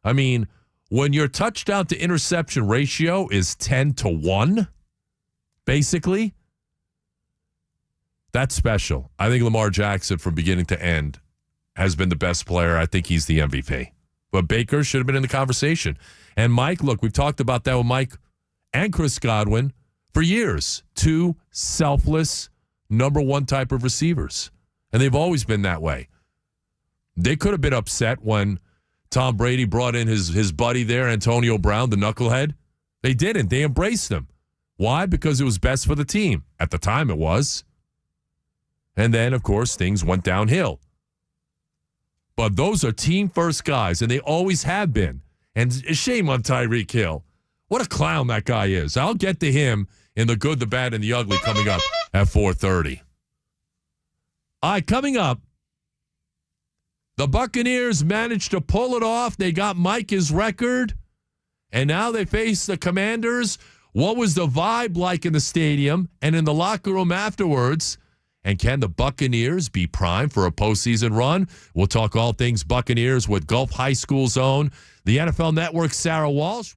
I mean, when your touchdown to interception ratio is 10-1, basically, that's special. I think Lamar Jackson, from beginning to end, has been the best player. I think he's the MVP. But Baker should have been in the conversation. And Mike, look, we've talked about that with Mike and Chris Godwin for years. Two selfless, number one type of receivers. And they've always been that way. They could have been upset when Tom Brady brought in his buddy there, Antonio Brown, the knucklehead. They didn't. They embraced him. Why? Because it was best for the team. At the time it was. And then, of course, things went downhill. But those are team-first guys, and they always have been. And shame on Tyreek Hill. What a clown that guy is. I'll get to him in the good, the bad, and the ugly coming up at 4:30. All right, coming up, the Buccaneers managed to pull it off. They got Mike his record, and now they face the Commanders. What was the vibe like in the stadium and in the locker room afterwards? And can the Buccaneers be primed for a postseason run? We'll talk all things Buccaneers with Gulf High School's own, the NFL Network's Sara Walsh.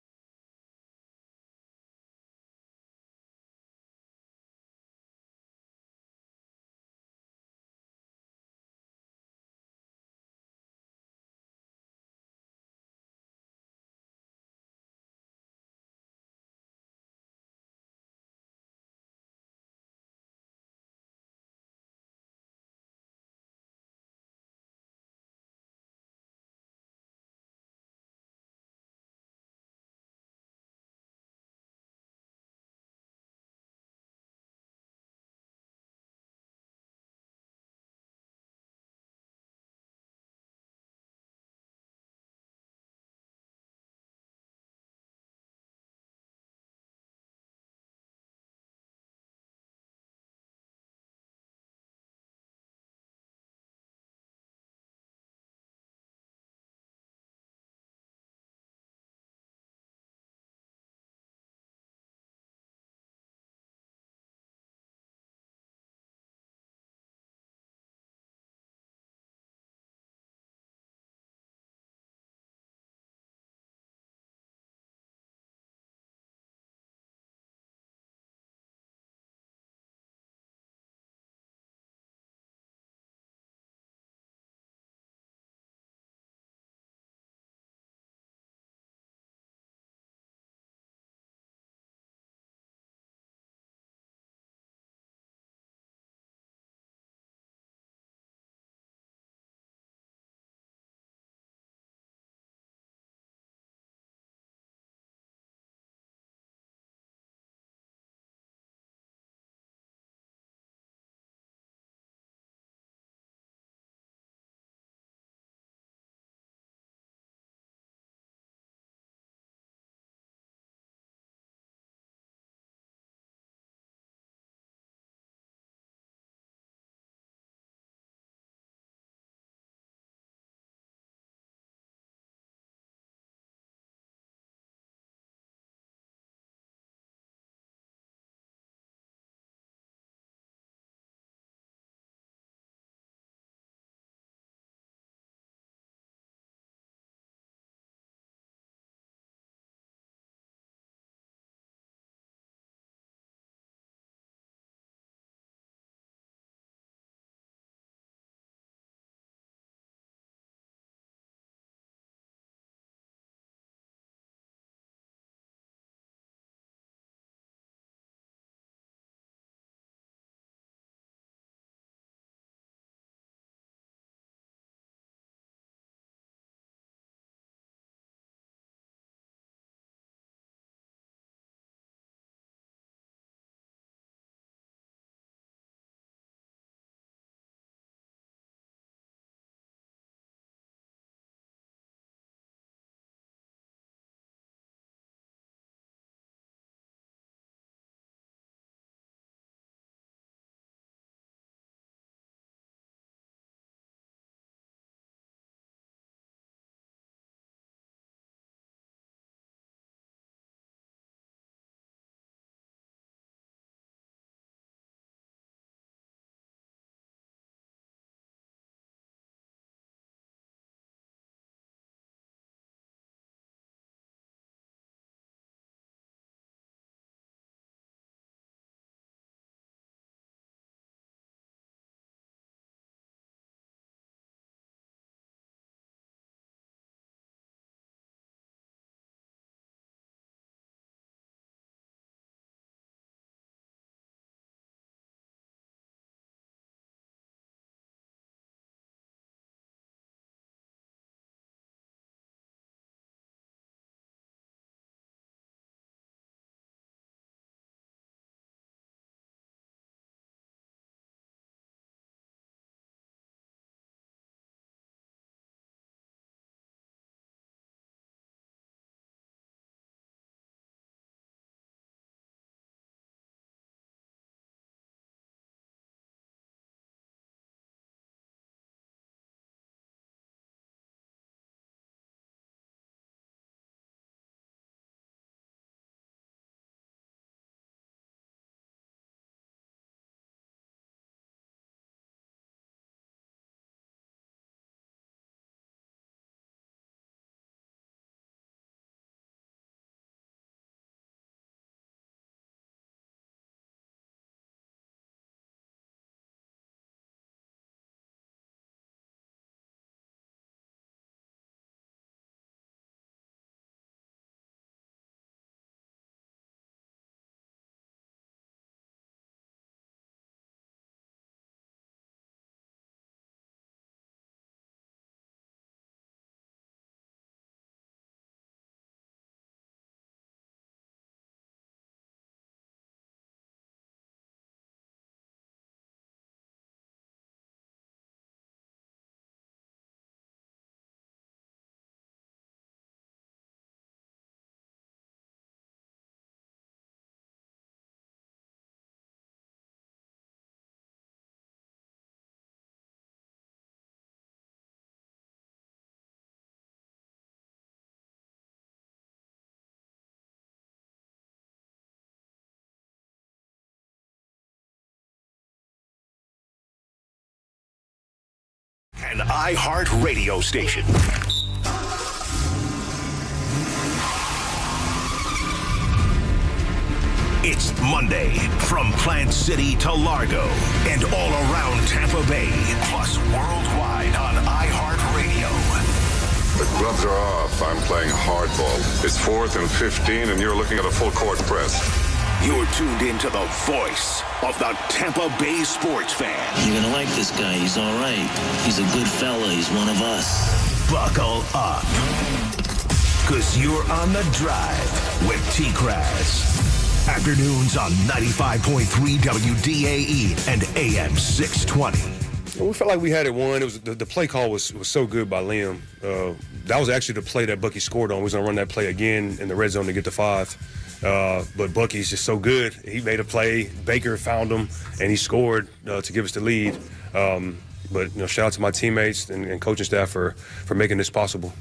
an iHeart radio station. It's Monday from Plant City to Largo and all around Tampa Bay, plus worldwide on iHeartRadio. The gloves are off. I'm playing hardball. It's 4th and 15, and you're looking at a full court press. You're tuned into the voice of the Tampa Bay sports fan. You're going to like this guy. He's all right. He's a good fella. He's one of us. Buckle up, because you're on the drive with TKras. Afternoons on 95.3 WDAE and AM 620. We felt like we had it won. It was the play call was so good by Liam. That was actually the play that Bucky scored on. We was gonna run that play again in the red zone to get to 5. But Bucky's just so good. He made a play. Baker found him, and he scored to give us the lead. But shout out to my teammates and coaching staff for making this possible.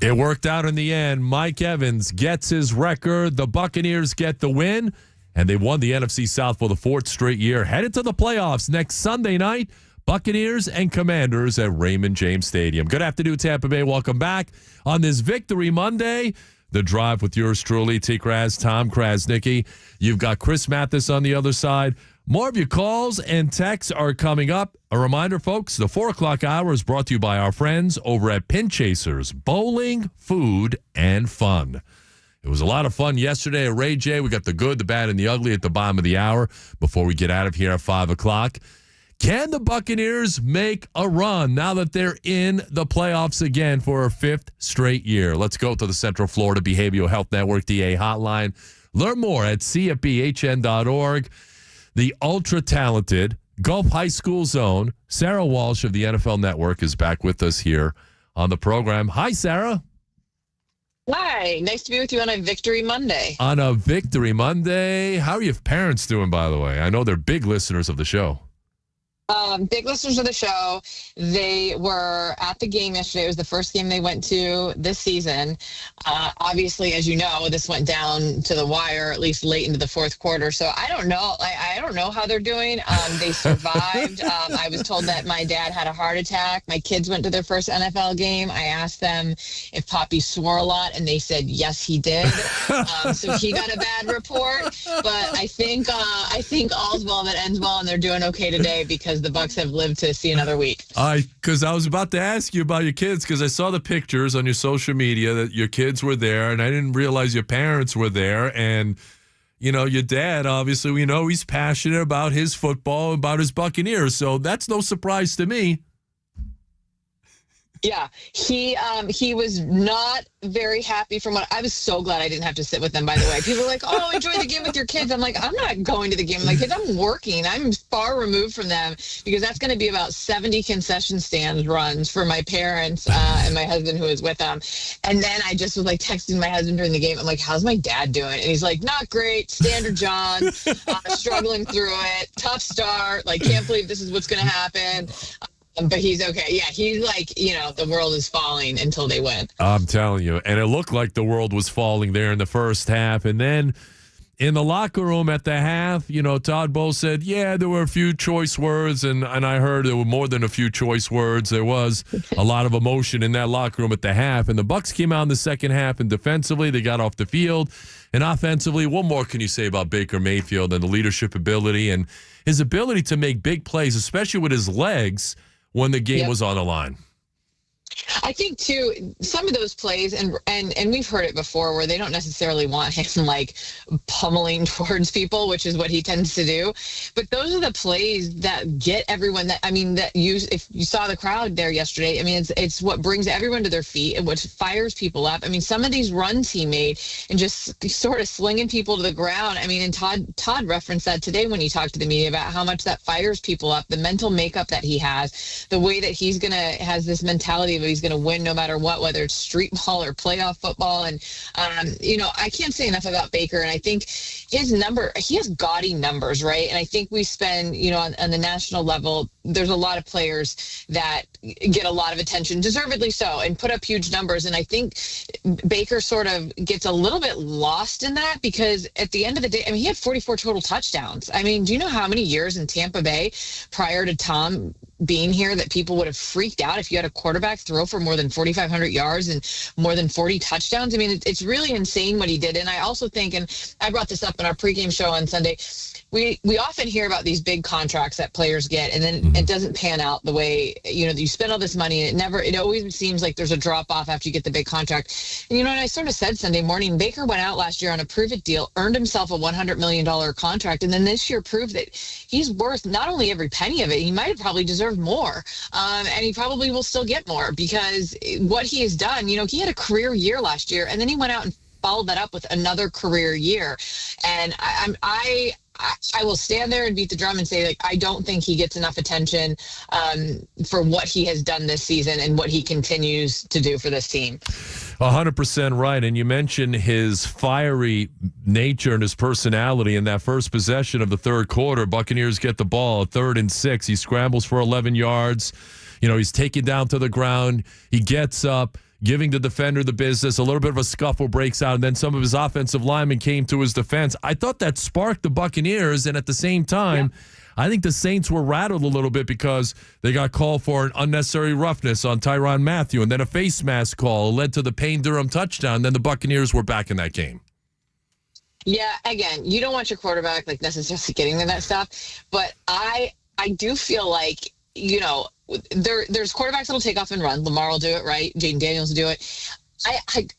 It worked out in the end. Mike Evans gets his record. The Buccaneers get the win, and they won the NFC South for the 4th straight year. Headed to the playoffs next Sunday night. Buccaneers and Commanders at Raymond James Stadium. Good afternoon, Tampa Bay. Welcome back on this Victory Monday. The Drive with yours truly, TKras, Tom Krasnicki. You've got Chris Mathis on the other side. More of your calls and texts are coming up. A reminder, folks, the 4 o'clock hour is brought to you by our friends over at Pin Chasers, bowling, food, and fun. It was a lot of fun yesterday at Ray J. We got the good, the bad, and the ugly at the bottom of the hour before we get out of here at 5 o'clock. Can the Buccaneers make a run now that they're in the playoffs again for a 5th straight year? Let's go to the Central Florida Behavioral Health Network DA hotline. Learn more at cfbhn.org. The ultra-talented Gulf High School Zone, Sara Walsh of the NFL Network, is back with us here on the program. Hi, Sara. Hi. Nice to be with you on a Victory Monday. On a Victory Monday. How are your parents doing, by the way? I know they're big listeners of the show. Big listeners of the show. They were at the game yesterday. It was the first game they went to this season. Obviously, as you know, this went down to the wire, at least late into the 4th quarter. So I don't know. I don't know how they're doing. They survived. I was told that my dad had a heart attack. My kids went to their first NFL game. I asked them if Poppy swore a lot, and they said yes, he did. So he got a bad report. But I think all's well that ends well, and they're doing okay today because the Bucs have lived to see another week. Because I was about to ask you about your kids, because I saw the pictures on your social media that your kids were there, and I didn't realize your parents were there. And, your dad, obviously, we know he's passionate about his football, about his Buccaneers. So that's no surprise to me. Yeah, he was not very happy from what I was so glad I didn't have to sit with them, by the way. People are like, oh, enjoy the game with your kids. I'm like, I'm not going to the game with my kids. I'm working. I'm far removed from them because that's going to be about 70 concession stand runs for my parents and my husband who is with them. And then I just was like texting my husband during the game. I'm like, how's my dad doing? And he's like, not great. Standard John, struggling through it. Tough start. Like, can't believe this is what's going to happen. But he's okay. Yeah, he's like, the world is falling until they win. I'm telling you. And it looked like the world was falling there in the first half. And then in the locker room at the half, Todd Bowles said, yeah, there were a few choice words. And I heard there were more than a few choice words. There was a lot of emotion in that locker room at the half. And the Bucs came out in the second half, and defensively, they got off the field. And offensively, what more can you say about Baker Mayfield and the leadership ability and his ability to make big plays, especially with his legs, when the game was on the line? I think, too, some of those plays, and we've heard it before, where they don't necessarily want him, like, pummeling towards people, which is what he tends to do. But those are the plays that get everyone if you saw the crowd there yesterday, it's what brings everyone to their feet and what fires people up. Some of these runs he made and just sort of slinging people to the ground. And Todd referenced that today when he talked to the media about how much that fires people up, the mental makeup that he has, the way that has this mentality of he's going to win no matter what, whether it's street ball or playoff football. And, I can't say enough about Baker. And I think he has gaudy numbers, right? And I think we spend, on the national level, there's a lot of players that get a lot of attention, deservedly so, and put up huge numbers. And I think Baker sort of gets a little bit lost in that because at the end of the day, he had 44 total touchdowns. Do you know how many years in Tampa Bay prior to Tom being here that people would have freaked out if you had a quarterback throw for more than 4,500 yards and more than 40 touchdowns. I mean, it's really insane what he did. And I also think, and I brought this up in our pregame show on Sunday, we often hear about these big contracts that players get, and then it doesn't pan out the way, you spend all this money, and it always seems like there's a drop-off after you get the big contract. And, and I sort of said Sunday morning, Baker went out last year on a prove-it deal, earned himself a $100 million contract, and then this year proved that he's worth not only every penny of it, he might have probably deserved more, and he probably will still get more, because what he has done, he had a career year last year, and then he went out and followed that up with another career year. And I will stand there and beat the drum and say, I don't think he gets enough attention for what he has done this season and what he continues to do for this team. 100% right. And you mentioned his fiery nature and his personality in that first possession of the third quarter. Buccaneers get the ball, 3rd and 6. He scrambles for 11 yards. He's taken down to the ground. He gets up, giving the defender the business. A little bit of a scuffle breaks out, and then some of his offensive linemen came to his defense. I thought that sparked the Buccaneers, and at the same time, I think the Saints were rattled a little bit because they got called for an unnecessary roughness on Tyrann Mathieu, and then a face mask call led to the Payne Durham touchdown. Then the Buccaneers were back in that game. Yeah, again, you don't want your quarterback necessarily getting to that stuff, but I do feel like, there's quarterbacks that'll take off and run. Lamar will do it, right? Jaden Daniels will do it.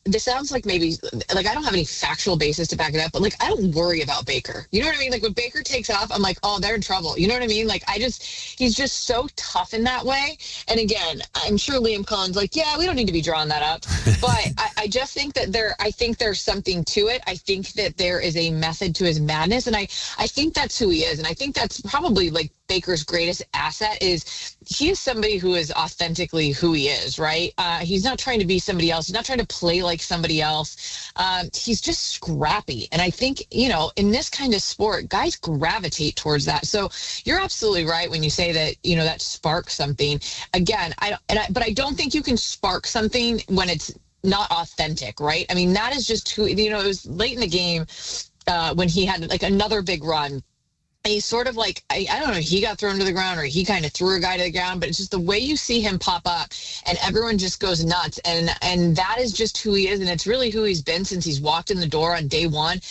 This sounds like maybe, I don't have any factual basis to back it up, but, I don't worry about Baker. You know what I mean? When Baker takes off, I'm like, oh, they're in trouble. You know what I mean? He's just so tough in that way. And again, I'm sure Liam Collins, yeah, we don't need to be drawing that up. But I just think that there's something to it. I think that there is a method to his madness. And I think that's who he is. And I think that's probably, Baker's greatest asset is he is somebody who is authentically who he is, right? He's not trying to be somebody else. He's not trying to play like somebody else. He's just scrappy. And I think, in this kind of sport, guys gravitate towards that. So you're absolutely right when you say that, that sparks something. Again, but I don't think you can spark something when it's not authentic, right? I mean, that is just who, it was late in the game when he had another big run. And he's sort of I don't know, he got thrown to the ground or he kind of threw a guy to the ground, but it's just the way you see him pop up and everyone just goes nuts. And that is just who he is. And it's really who he's been since he's walked in the door on day one.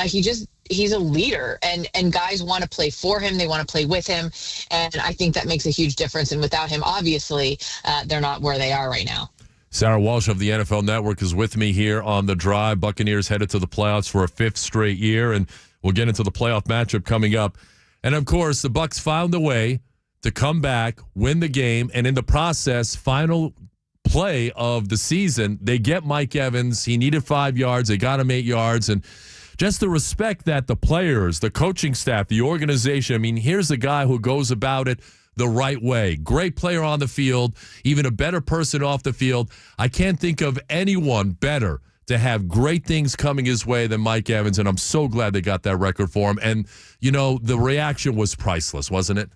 He's a leader and guys want to play for him. They want to play with him. And I think that makes a huge difference. And without him, obviously, they're not where they are right now. Sara Walsh of the NFL Network is with me here on The Drive. Buccaneers headed to the playoffs for a 5th straight year, and we'll get into the playoff matchup coming up. And, of course, the Bucs found a way to come back, win the game, and in the process, final play of the season, they get Mike Evans. He needed 5 yards. They got him 8 yards. And just the respect that the players, the coaching staff, the organization, here's a guy who goes about it the right way. Great player on the field, even a better person off the field. I can't think of anyone better to have great things coming his way than Mike Evans, and I'm so glad they got that record for him. And, the reaction was priceless, wasn't it?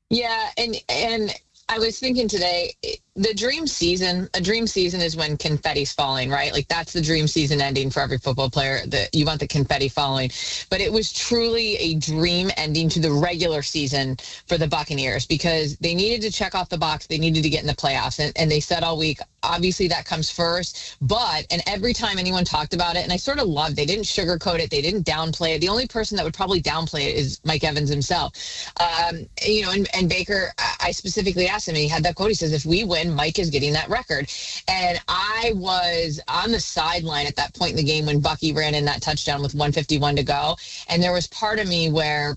Yeah, and I was thinking today, a dream season is when confetti's falling, right? That's the dream season ending for every football player. You want the confetti falling. But it was truly a dream ending to the regular season for the Buccaneers because they needed to check off the box. They needed to get in the playoffs. And they said all week, obviously that comes first. And every time anyone talked about it, and I sort of loved, they didn't sugarcoat it. They didn't downplay it. The only person that would probably downplay it is Mike Evans himself. And Baker, I specifically asked him, and he had that quote. He says, if we win, Mike is getting that record. And I was on the sideline at that point in the game when Bucky ran in that touchdown with 1:51 to go. And there was part of me where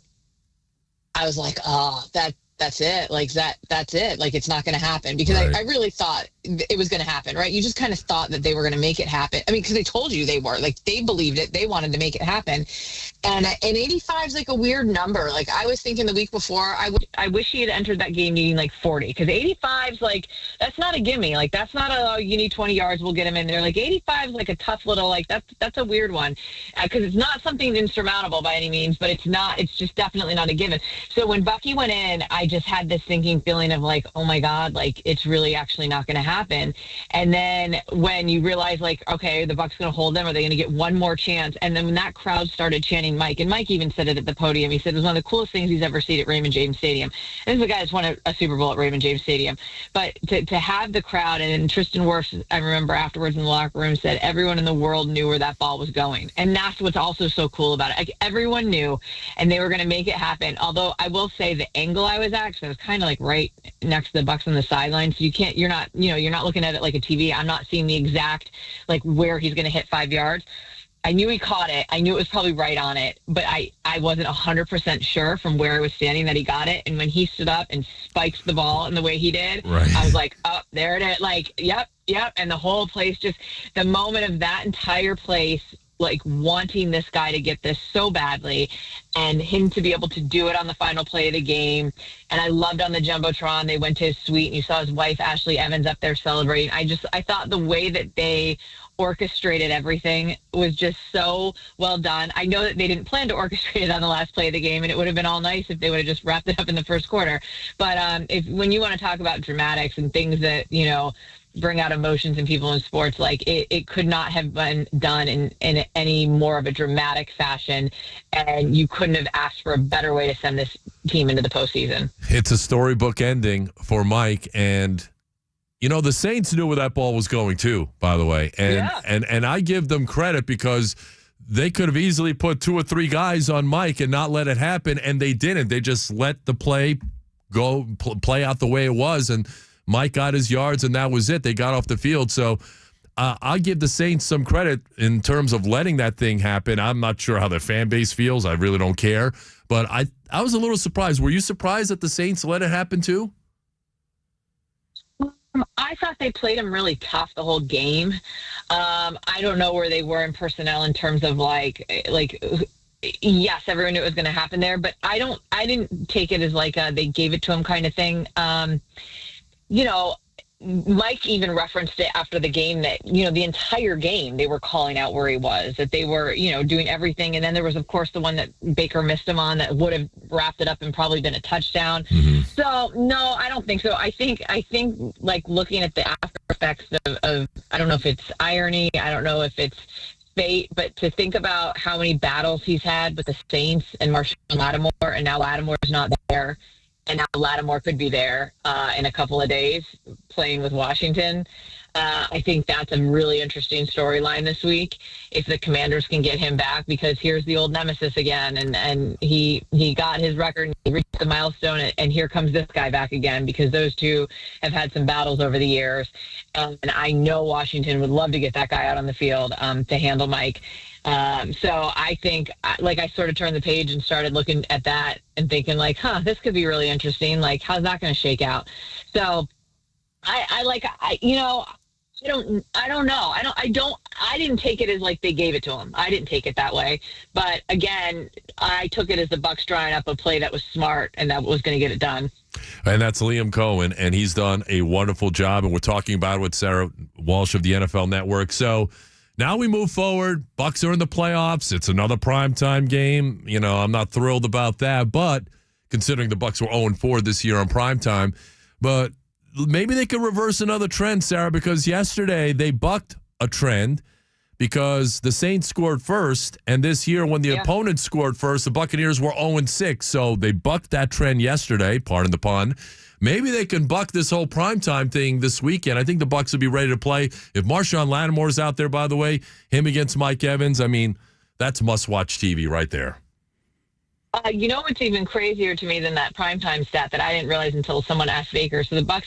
I was like, oh, that's it. That's it. It's not going to happen because right. I really thought it was going to happen, right? You just kind of thought that they were going to make it happen. Because they told you they were. They believed it. They wanted to make it happen. And 85 is a weird number. I was thinking the week before, I wish he had entered that game needing 40 because 85's that's not a gimme. That's not a, you need 20 yards, we'll get him in there. 85 is a tough little, that's a weird one because it's not something insurmountable by any means, but it's just definitely not a given. So when Bucky went in, I I just had this sinking feeling of like, oh my God, like it's really actually not going to happen. And then when you realize like, okay, the Bucs going to hold them, are they going to get one more chance? And then when that crowd started chanting Mike, and Mike even said it at the podium, he said it was one of the coolest things he's ever seen at Raymond James Stadium. And this is a guy that's won a Super Bowl at Raymond James Stadium. But to have the crowd, and Tristan Wirfs, I remember afterwards in the locker room, said everyone in the world knew where that ball was going. And that's what's also so cool about it. Like, everyone knew, and they were going to make it happen. Although I will say the angle I was at, because I was kind of like right next to the Bucs on the sideline, so you're not looking at it like a TV. I'm not seeing the exact like where he's going to hit 5 yards. I knew he caught it. I knew it was probably right on it, but I wasn't 100% sure from where I was standing that he got it. And when he stood up and spiked the ball in the way he did, I was like, oh, there it is. Like, yep. And the whole place, just the moment of that entire place, like wanting this guy to get this so badly, and him to be able to do it on the final play of the game. And I loved on the Jumbotron, they went to his suite and you saw his wife, Ashley Evans, up there celebrating. I thought the way that they orchestrated everything was just so well done. I know that they didn't plan to orchestrate it on the last play of the game, and it would have been all nice if they would have just wrapped it up in the first quarter. But when you want to talk about dramatics and things that, bring out emotions in people in sports, like it could not have been done in any more of a dramatic fashion, and you couldn't have asked for a better way to send this team into the postseason. It's a storybook ending for Mike, and the Saints knew where that ball was going too, by the way. And I give them credit because they could have easily put 2 or 3 guys on Mike and not let it happen, and they didn't. They just let the play go, play out the way it was, and Mike got his yards, and that was it. They got off the field. So I'll give the Saints some credit in terms of letting that thing happen. I'm not sure how their fan base feels. I really don't care. But I was a little surprised. Were you surprised that the Saints let it happen too? I thought they played him really tough the whole game. I don't know where they were in personnel in terms of like yes, everyone knew it was going to happen there, but I didn't take it as like they gave it to him kind of thing. Mike even referenced it after the game that, the entire game they were calling out where he was, that they were, doing everything. And then there was, of course, the one that Baker missed him on that would have wrapped it up and probably been a touchdown. Mm-hmm. So, no, I don't think so. I think like looking at the after effects of, I don't know if it's irony, I don't know if it's fate, but to think about how many battles he's had with the Saints and Marshawn Lattimore, and now Lattimore's not there. And now Lattimore could be there in a couple of days playing with Washington. I think that's a really interesting storyline this week if the Commanders can get him back, because here's the old nemesis again. And he got his record, and he reached the milestone, and here comes this guy back again, because those two have had some battles over the years. And I know Washington would love to get that guy out on the field to handle Mike. So I think, like, I sort of turned the page and started looking at that and thinking, like, this could be really interesting. Like, how's that going to shake out? So I don't know. I didn't take it as like they gave it to him. I didn't take it that way. But again, I took it as the Bucs drawing up a play that was smart and that was going to get it done. And that's Liam Cohen, and he's done a wonderful job. And we're talking about it with Sara Walsh of the NFL Network. So now we move forward. Bucs are in the playoffs. It's another primetime game. I'm not thrilled about that, but considering the Bucs were 0-4 this year on primetime, but maybe they could reverse another trend, Sarah, because yesterday they bucked a trend because the Saints scored first, and this year when the opponent scored first, the Buccaneers were 0-6, so they bucked that trend yesterday, pardon the pun. Maybe they can buck this whole primetime thing this weekend. I think the Bucs will be ready to play. If Marshawn Lattimore's out there, by the way, him against Mike Evans, I mean, that's must-watch TV right there. What's even crazier to me than that primetime stat that I didn't realize until someone asked Baker. So the Bucs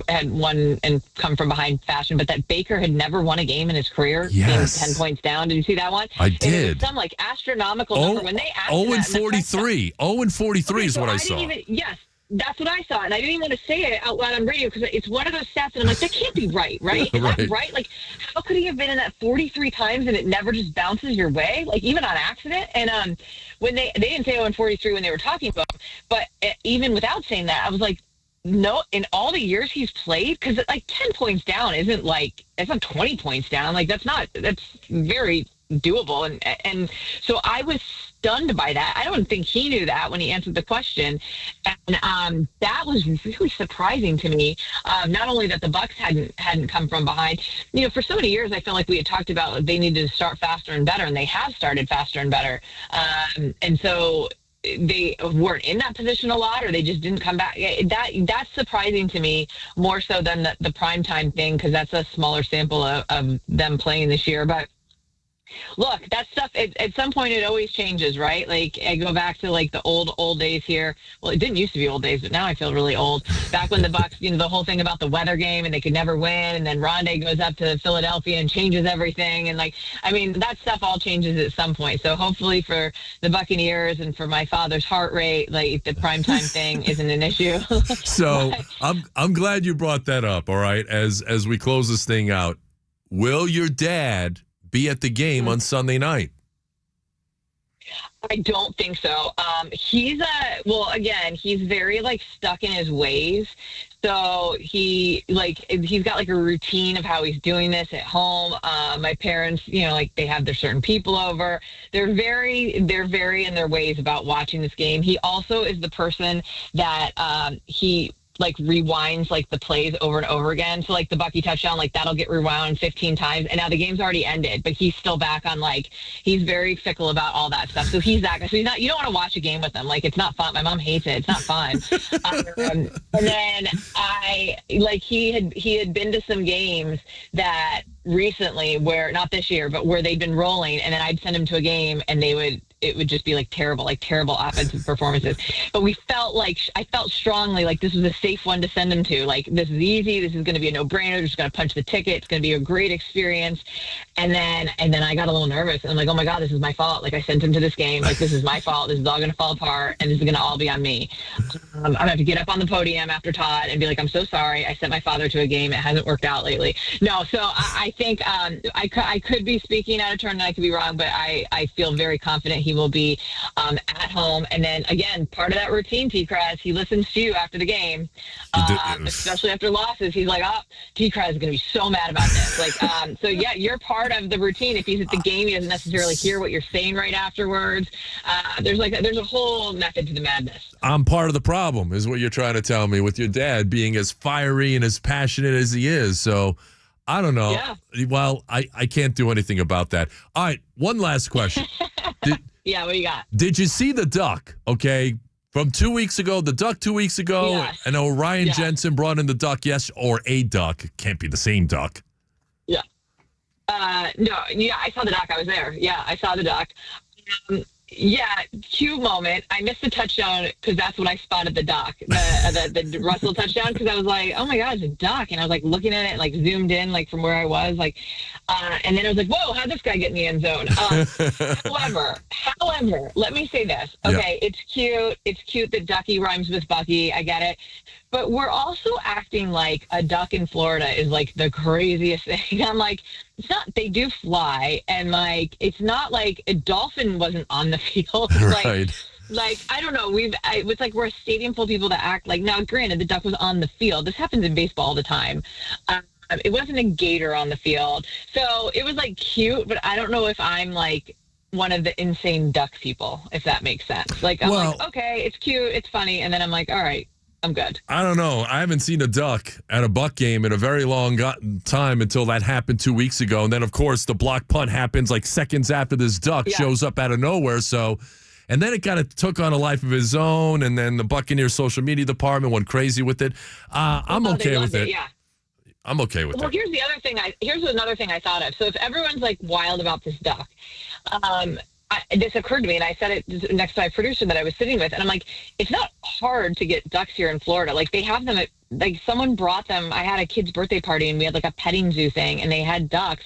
had won and come from behind fashion, but that Baker had never won a game in his career, being 10 points down. Did you see that one? I did. And it was some astronomical number when they asked 0-43. 0-43 is what I saw. Yes. That's what I saw, and I didn't even want to say it out loud on radio because it's one of those stats, and I'm like, that can't be right? Is that right? Like, how could he have been in that 43 times and it never just bounces your way, like even on accident? And when they didn't say 0-43 when they were talking about him, but even without saying that, I was like, no, in all the years he's played, because like 10 points down isn't like, it's not 20 points down. Like that's very doable. And so I was stunned by that. I don't think he knew that when he answered the question. And that was really surprising to me. Not only that the Bucs hadn't come from behind. For so many years, I felt like we had talked about they needed to start faster and better, and they have started faster and better. And so they weren't in that position a lot, or they just didn't come back. That's surprising to me more so than the primetime thing, because that's a smaller sample of them playing this year. But look, that stuff, at some point it always changes, right? Like, I go back to like the old days here. Well, it didn't used to be old days, but now I feel really old. Back when the Bucs, the whole thing about the weather game and they could never win, and then Rondé goes up to Philadelphia and changes everything. And that stuff all changes at some point. So hopefully for the Buccaneers and for my father's heart rate, like, the primetime thing isn't an issue. So I'm glad you brought that up. All right. As we close this thing out, will your dad be at the game on Sunday night? I don't think so. He's very stuck in his ways. So he's got like a routine of how he's doing this at home. My parents, they have their certain people over. They're very in their ways about watching this game. He also is the person that he rewinds the plays over and over again. So the Bucky touchdown, that'll get rewound 15 times. And now the game's already ended, but he's still back on he's very fickle about all that stuff. So he's that guy. So you don't want to watch a game with him. It's not fun. My mom hates it. It's not fun. And then he had been to some games that recently where, not this year, but where they'd been rolling. And then I'd send him to a game and it would just be terrible offensive performances. But I felt strongly this was a safe one to send him to. This is easy. This is going to be a no-brainer. They're just going to punch the ticket. It's going to be a great experience. And then I got a little nervous. And I'm like, oh my God, this is my fault. I sent him to this game. This is my fault. This is all going to fall apart, and this is going to all be on me. I'm going to have to get up on the podium after Todd and be like, I'm so sorry. I sent my father to a game. It hasn't worked out lately. No, so I think I could be speaking out of turn and I could be wrong, but I feel very confident he will be at home. And then again, part of that routine, TKras, he listens to you after the game, especially after losses. He's like, oh, TKras is going to be so mad about this. So yeah, you're part of the routine. If he's at the game, he doesn't necessarily hear what you're saying right afterwards. There's a whole method to the madness. I'm part of the problem, is what you're trying to tell me, with your dad being as fiery and as passionate as he is. So I don't know. Yeah. Well, I can't do anything about that. All right, one last question. Yeah, what you got? Did you see the duck, from 2 weeks ago, the duck 2 weeks ago? Yes. And Ryan Jensen brought in the duck, yes, or a duck. Can't be the same duck. Yeah. No, yeah, I saw the duck. I was there. Yeah, I saw the duck. Yeah, cute moment. I missed the touchdown because that's when I spotted the duck, the Russell touchdown, because I was like, oh my God, it's a duck. And I was looking at it and zoomed in from where I was. And then I was like, whoa, how'd this guy get in the end zone? However, let me say this. Okay, yeah. It's cute. It's cute that Ducky rhymes with Bucky. I get it. But we're also acting like a duck in Florida is the craziest thing. I'm like, it's not. They do fly, and it's not like a dolphin wasn't on the field. Right. I don't know. It's we're a stadium full of people that act now. Granted, the duck was on the field. This happens in baseball all the time. It wasn't a gator on the field, so it was cute. But I don't know if I'm one of the insane duck people, if that makes sense. I'm okay, it's cute, it's funny, and then I'm all right. I'm good. I don't know. I haven't seen a duck at a Buck game in a very long time until that happened 2 weeks ago. And then, of course, the block punt happens seconds after this duck shows up out of nowhere. So, and then it kind of took on a life of its own. And then the Buccaneers social media department went crazy with it. I'm okay with it. Yeah. I'm okay with it. Well, here's another thing I thought of. So if everyone's wild about this duck, this occurred to me, and I said it next to my producer that I was sitting with, and I'm like, it's not hard to get ducks here in Florida. They have them at, someone brought them. I had a kid's birthday party, and we had a petting zoo thing, and they had ducks.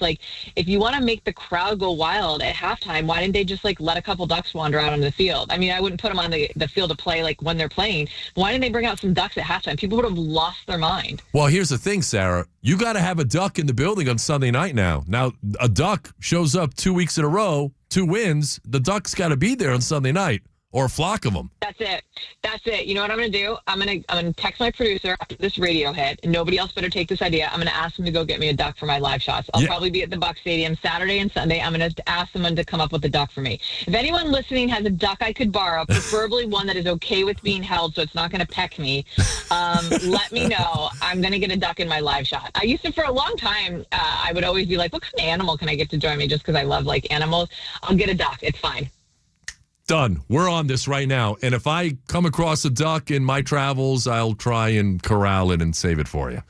If you want to make the crowd go wild at halftime, why didn't they just let a couple ducks wander out on the field? I mean, I wouldn't put them on the field to play when they're playing. Why didn't they bring out some ducks at halftime? People would have lost their mind. Well, here's the thing, Sarah. You got to have a duck in the building on Sunday night now. Now, a duck shows up 2 weeks in a row, 2 wins. The duck's got to be there on Sunday night. or a flock of them. That's it. That's it. You know what I'm going to do? I'm going to text my producer after this radio hit, and nobody else better take this idea. I'm going to ask him to go get me a duck for my live shots. I'll probably be at the Bucs Stadium Saturday and Sunday. I'm going to ask someone to come up with a duck for me. If anyone listening has a duck I could borrow, preferably one that is okay with being held so it's not going to peck me, let me know. I'm going to get a duck in my live shot. I used to, for a long time, I would always be like, what kind of animal can I get to join me just because I love, like, animals? I'll get a duck. It's fine. Done. We're on this right now. And if I come across a duck in my travels, I'll try and corral it and save it for you.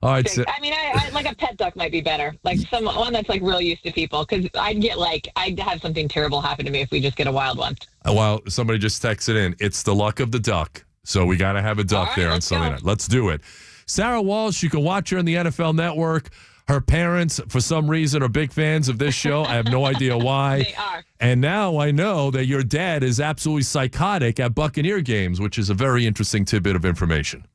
All right. So, I mean, I like a pet duck might be better. Like one that's like real used to people. Because I'd have something terrible happen to me if we just get a wild one. Well, somebody just texted in. It's the luck of the duck. So we got to have a duck there on Sunday night. Let's do it. Sara Walsh, you can watch her on the NFL Network. Her parents, for some reason, are big fans of this show. I have no idea why. They are. And now I know that your dad is absolutely psychotic at Buccaneer games, which is a very interesting tidbit of information.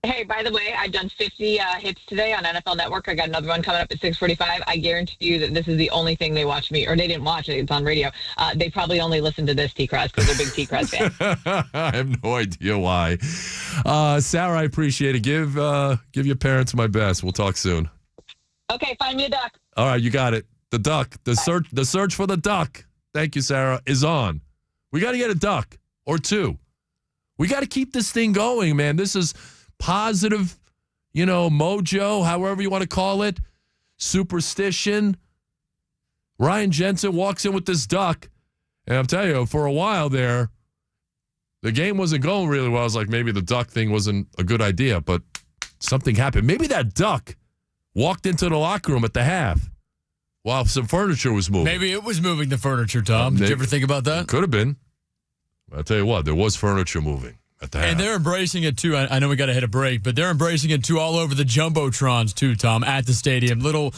Hey, by the way, I've done 50 hits today on NFL Network. I got another one coming up at 6:45. I guarantee you that this is the only thing they watch me, or they didn't watch it. It's on radio. They probably only listen to this TKras because they're big TKras fans. I have no idea why. Sarah, I appreciate it. Give your parents my best. We'll talk soon. Okay, find me a duck. All right, you got it. The duck. The search for the duck. Thank you, Sarah, is on. We got to get a duck or two. We got to keep this thing going, man. This is positive, mojo, however you want to call it, superstition. Ryan Jensen walks in with this duck, and I'm telling you, for a while there, the game wasn't going really well. I was like, maybe the duck thing wasn't a good idea, but something happened. Maybe that duck walked into the locker room at the half while some furniture was moving. Maybe it was moving the furniture, Tom. Did you ever think about that? Could have been. I'll tell you what, there was furniture moving at the half. And they're embracing it, too. I know we got to hit a break, but they're embracing it, too, all over the Jumbotrons, too, Tom, at the stadium. Little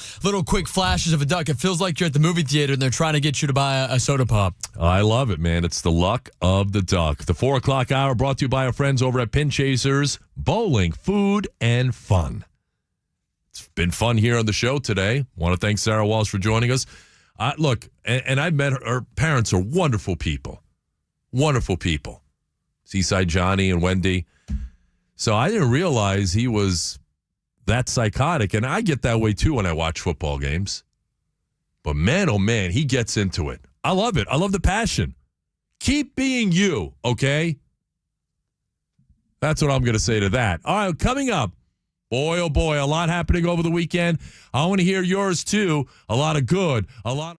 quick flashes of a duck. It feels like you're at the movie theater and they're trying to get you to buy a soda pop. I love it, man. It's the luck of the duck. The 4 o'clock hour brought to you by our friends over at Pin Chasers, bowling, food, and fun. It's been fun here on the show today. Want to thank Sara Walsh for joining us. Look, and I've met her parents are wonderful people. Wonderful people. Seaside Johnny and Wendy. So I didn't realize he was that psychotic. And I get that way, too, when I watch football games. But man, oh, man, he gets into it. I love it. I love the passion. Keep being you, okay? That's what I'm going to say to that. All right, coming up. Boy, oh boy, a lot happening over the weekend. I want to hear yours, too. A lot of good. A lot.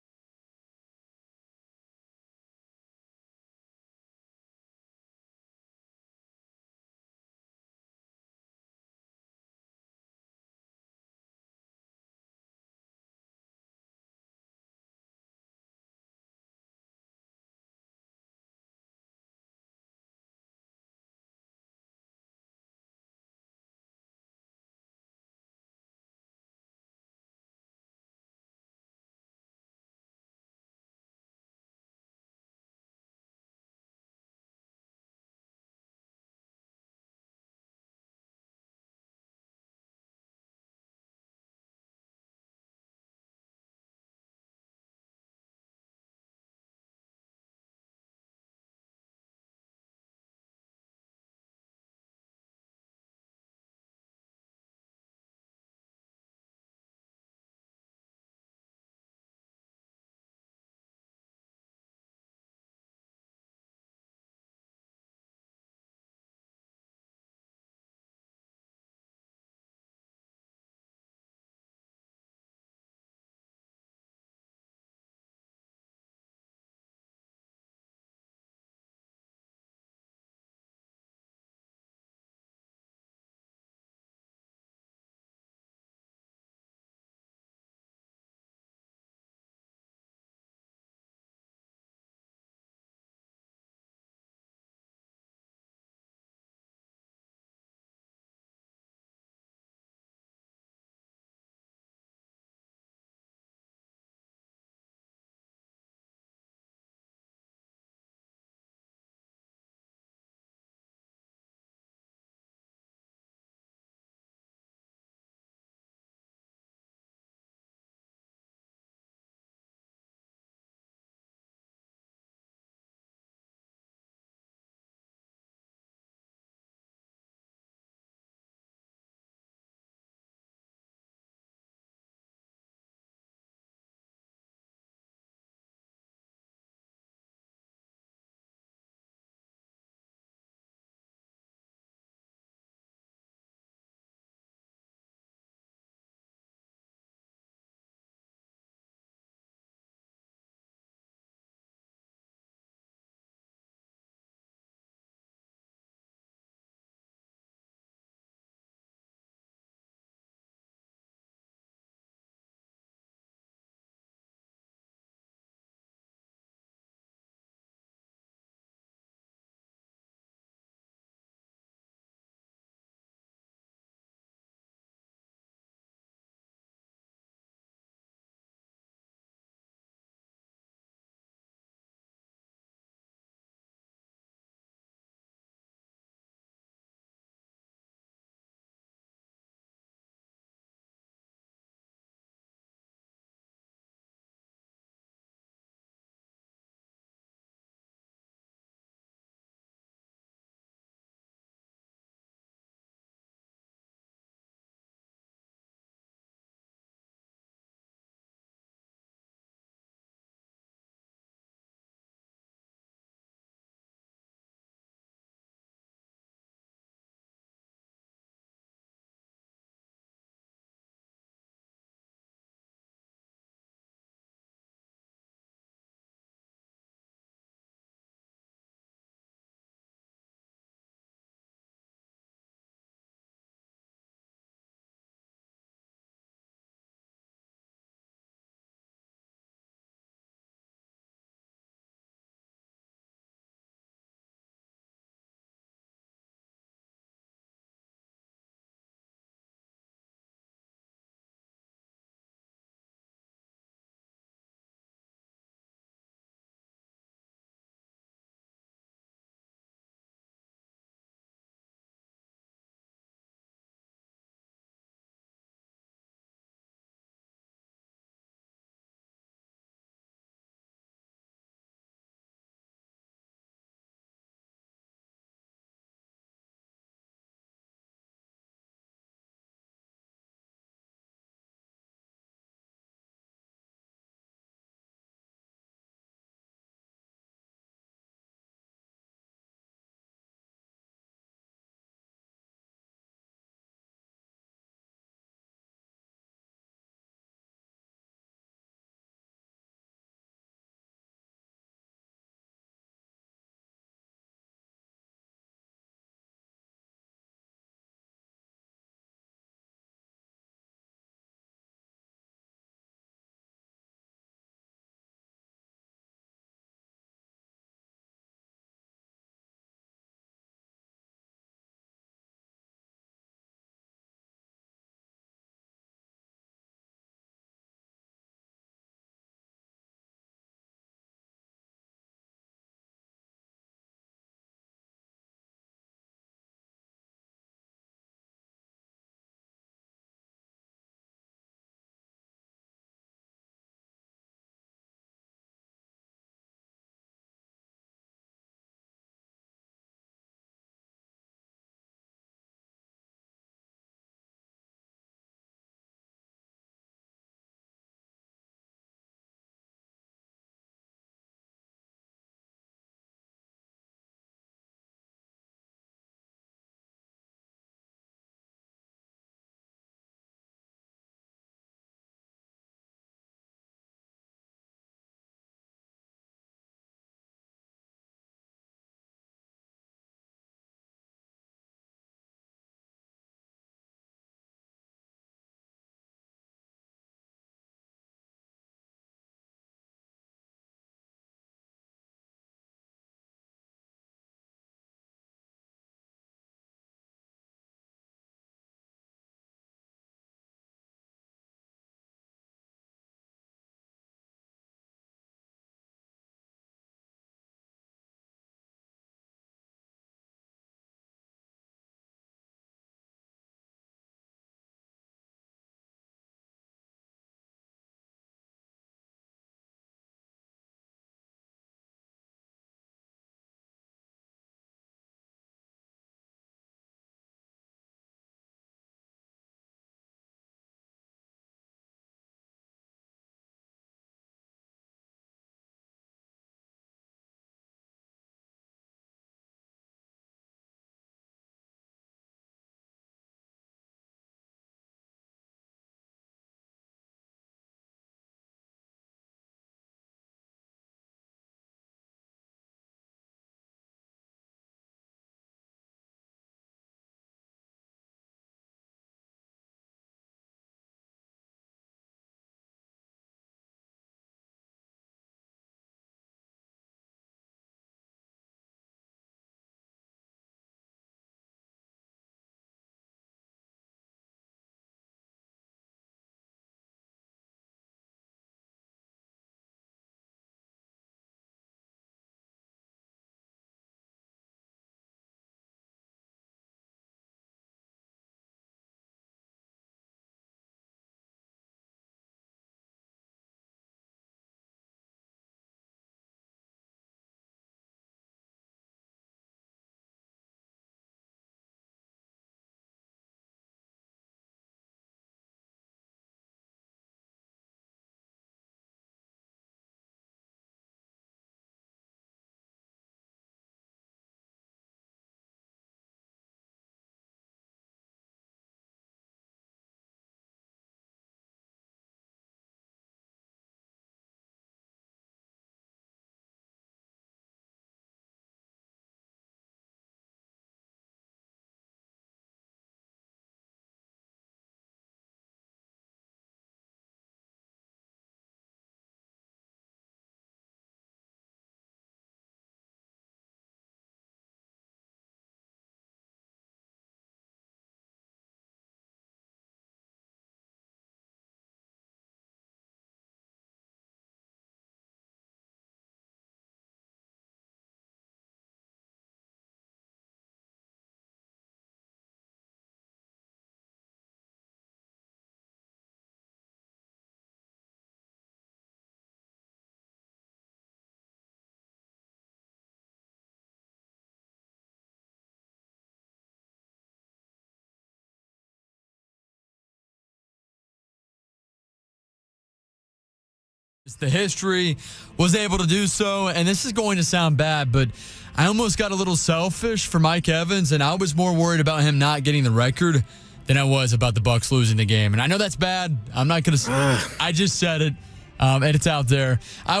The history was able to do so, and this is going to sound bad, but I almost got a little selfish for Mike Evans, and I was more worried about him not getting the record than I was about the Bucs losing the game. And I know that's bad. I'm not going to I just said it, and it's out there. I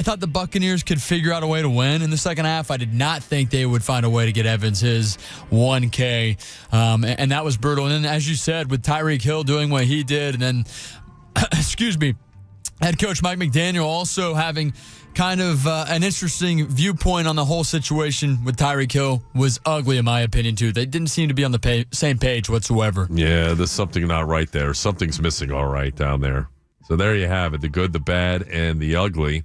thought the Buccaneers could figure out a way to win in the second half. I did not think they would find a way to get Evans his 1K, and that was brutal. And then, as you said, with Tyreek Hill doing what he did, and then, excuse me, head coach Mike McDaniel also having kind of an interesting viewpoint on the whole situation with Tyreek Hill was ugly, in my opinion, too. They didn't seem to be on the same page whatsoever. Yeah, there's something not right there. Something's missing all right down there. So there you have it, the good, the bad, and the ugly.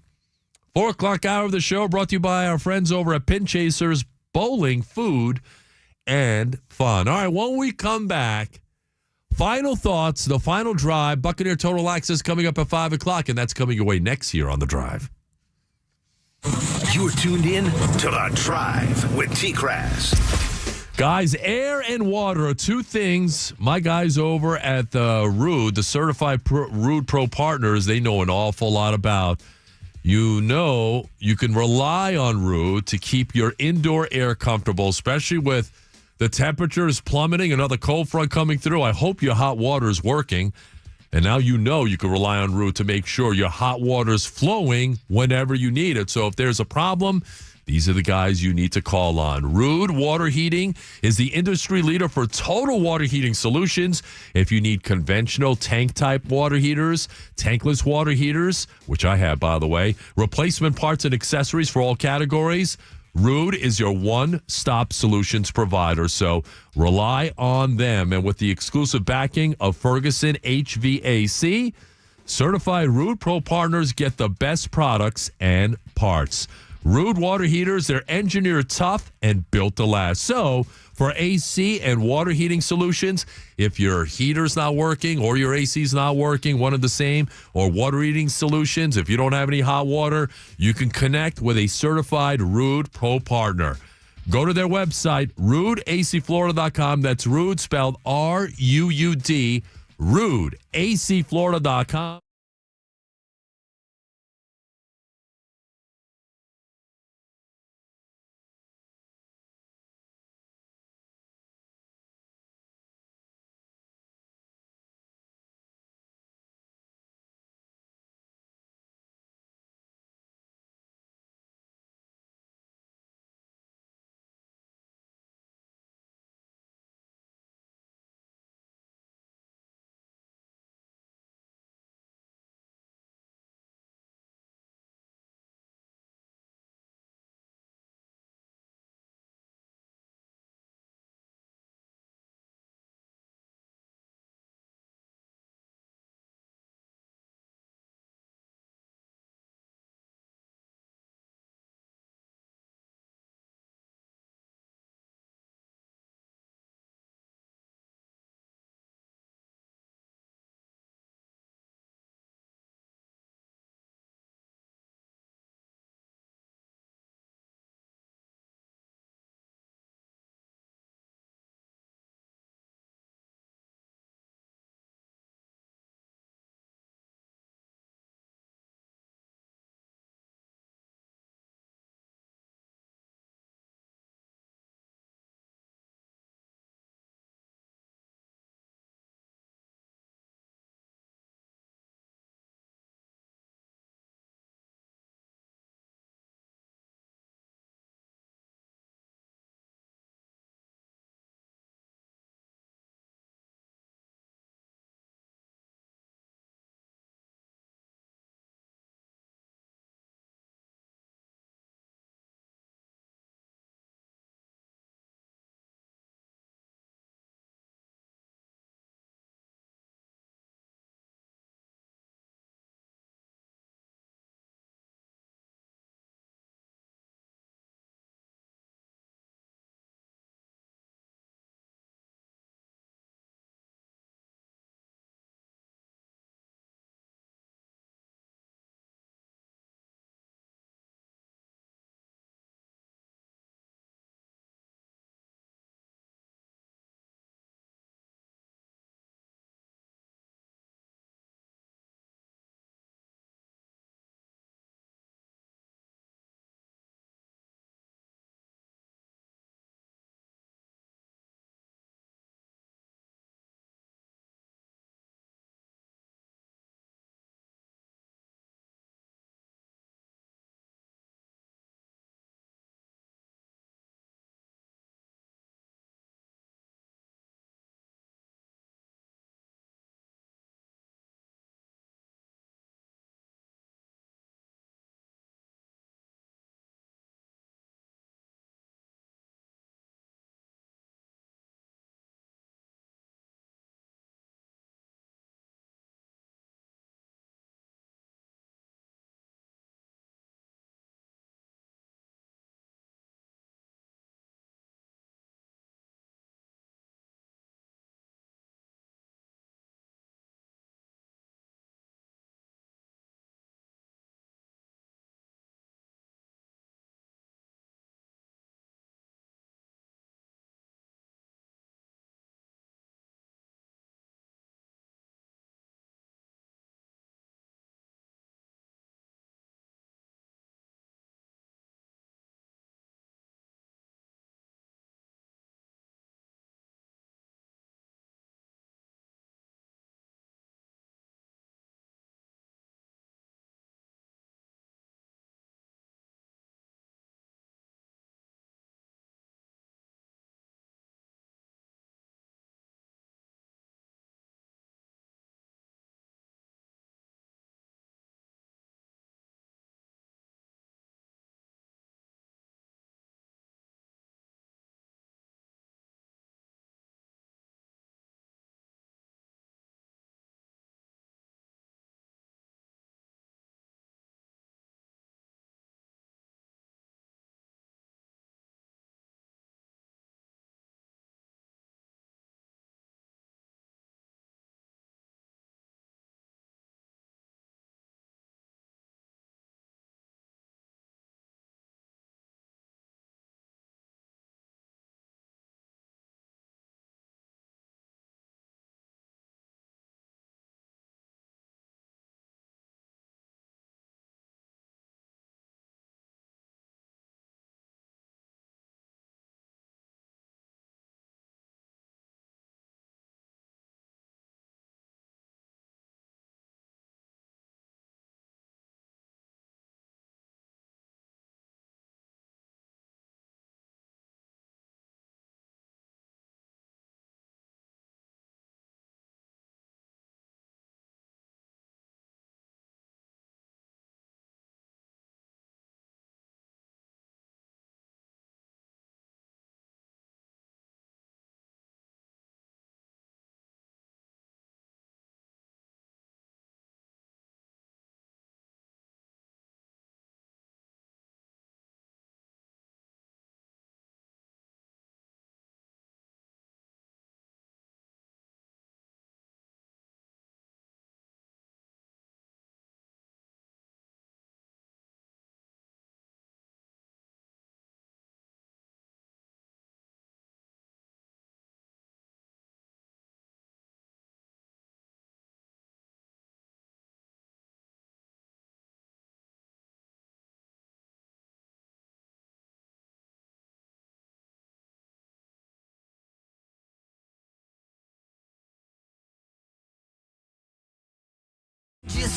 4 o'clock hour of the show brought to you by our friends over at Pin Chasers Bowling, Food, and Fun. All right, when we come back, final thoughts, the final drive, Buccaneer Total Access coming up at 5 o'clock, and that's coming your way next year on The Drive. You're tuned in to The Drive with TKras. Guys, air and water are two things my guys over at the Rude, the certified Rude Pro partners, they know an awful lot about. You know you can rely on Rude to keep your indoor air comfortable, especially with the temperature is plummeting, another cold front coming through. I hope your hot water is working. And now you know you can rely on Rude to make sure your hot water is flowing whenever you need it. So if there's a problem, these are the guys you need to call on. Rude Water Heating is the industry leader for total water heating solutions. If you need conventional tank-type water heaters, tankless water heaters, which I have, by the way, replacement parts and accessories for all categories, Rude is your one-stop solutions provider, so rely on them. And with the exclusive backing of Ferguson HVAC, certified Rude Pro partners get the best products and parts. Rude water heaters, they're engineered tough and built to last. So for AC and water heating solutions, if your heater's not working or your AC's not working, one and the same, or water heating solutions, if you don't have any hot water, you can connect with a certified Rude Pro partner. Go to their website, rudeacflorida.com. That's Rude spelled R-U-U-D, rudeacflorida.com.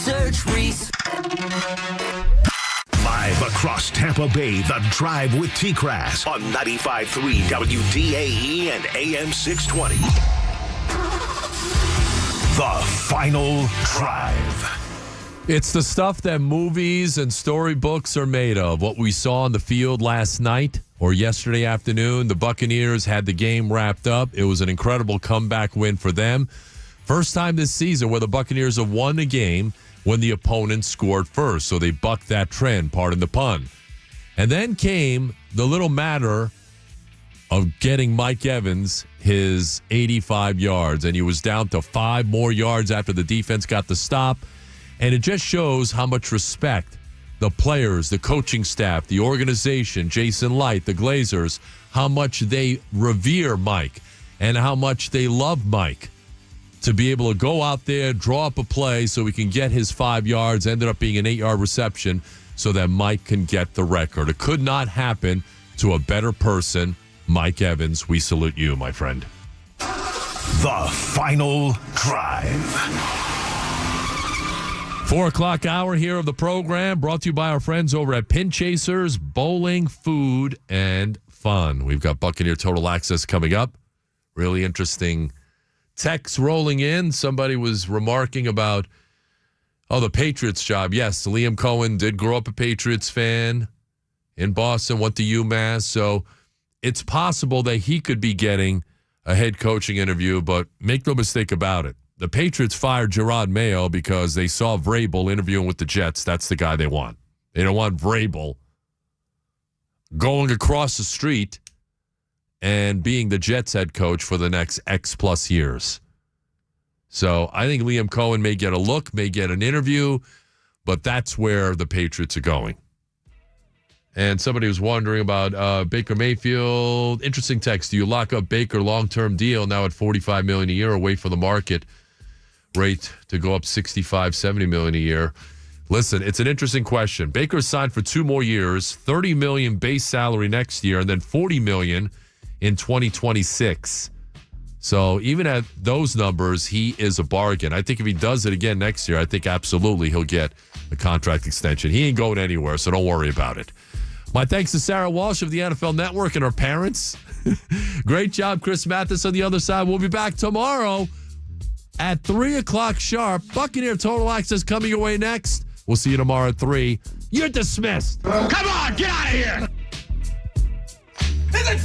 Search Reese. Live across Tampa Bay, The Drive with TKras on 95.3 WDAE and AM 620. The Final Drive. It's the stuff that movies and storybooks are made of. What we saw on the field last night or yesterday afternoon, the Buccaneers had the game wrapped up. It was an incredible comeback win for them. First time this season where the Buccaneers have won a game when the opponent scored first. So they bucked that trend, pardon the pun. And then came the little matter of getting Mike Evans his 85 yards. And he was down to 5 more yards after the defense got the stop. And it just shows how much respect the players, the coaching staff, the organization, Jason Light, the Glazers, how much they revere Mike and how much they love Mike to be able to go out there, draw up a play so he can get his 5 yards, ended up being an 8-yard reception so that Mike can get the record. It could not happen to a better person. Mike Evans, we salute you, my friend. The Final Drive. 4 o'clock hour here of the program, brought to you by our friends over at Pin Chasers, Bowling, Food, and Fun. We've got Buccaneer Total Access coming up. Really interesting texts rolling in. Somebody was remarking about, the Patriots job. Yes, Liam Cohen did grow up a Patriots fan in Boston, went to UMass. So it's possible that he could be getting a head coaching interview, but make no mistake about it. The Patriots fired Gerard Mayo because they saw Vrabel interviewing with the Jets. That's the guy they want. They don't want Vrabel going across the street and being the Jets head coach for the next X plus years. So I think Liam Cohen may get a look, may get an interview, but that's where the Patriots are going. And somebody was wondering about Baker Mayfield. Interesting text. Do you lock up Baker long-term deal now at $45 million a year or wait for the market rate to go up $65, $70 million a year? Listen, it's an interesting question. Baker signed for 2 more years, $30 million base salary next year, and then $40 million in 2026. So even at those numbers, he is a bargain. I think if he does it again next year, I think absolutely he'll get a contract extension. He ain't going anywhere, so don't worry about it. My thanks to Sara Walsh of the NFL Network and her parents. Great job, Chris Mathis on the other side. We'll be back tomorrow at 3 o'clock sharp. Buccaneer Total Access coming your way next. We'll see you tomorrow at 3. You're dismissed. Come on, get out of here! Is it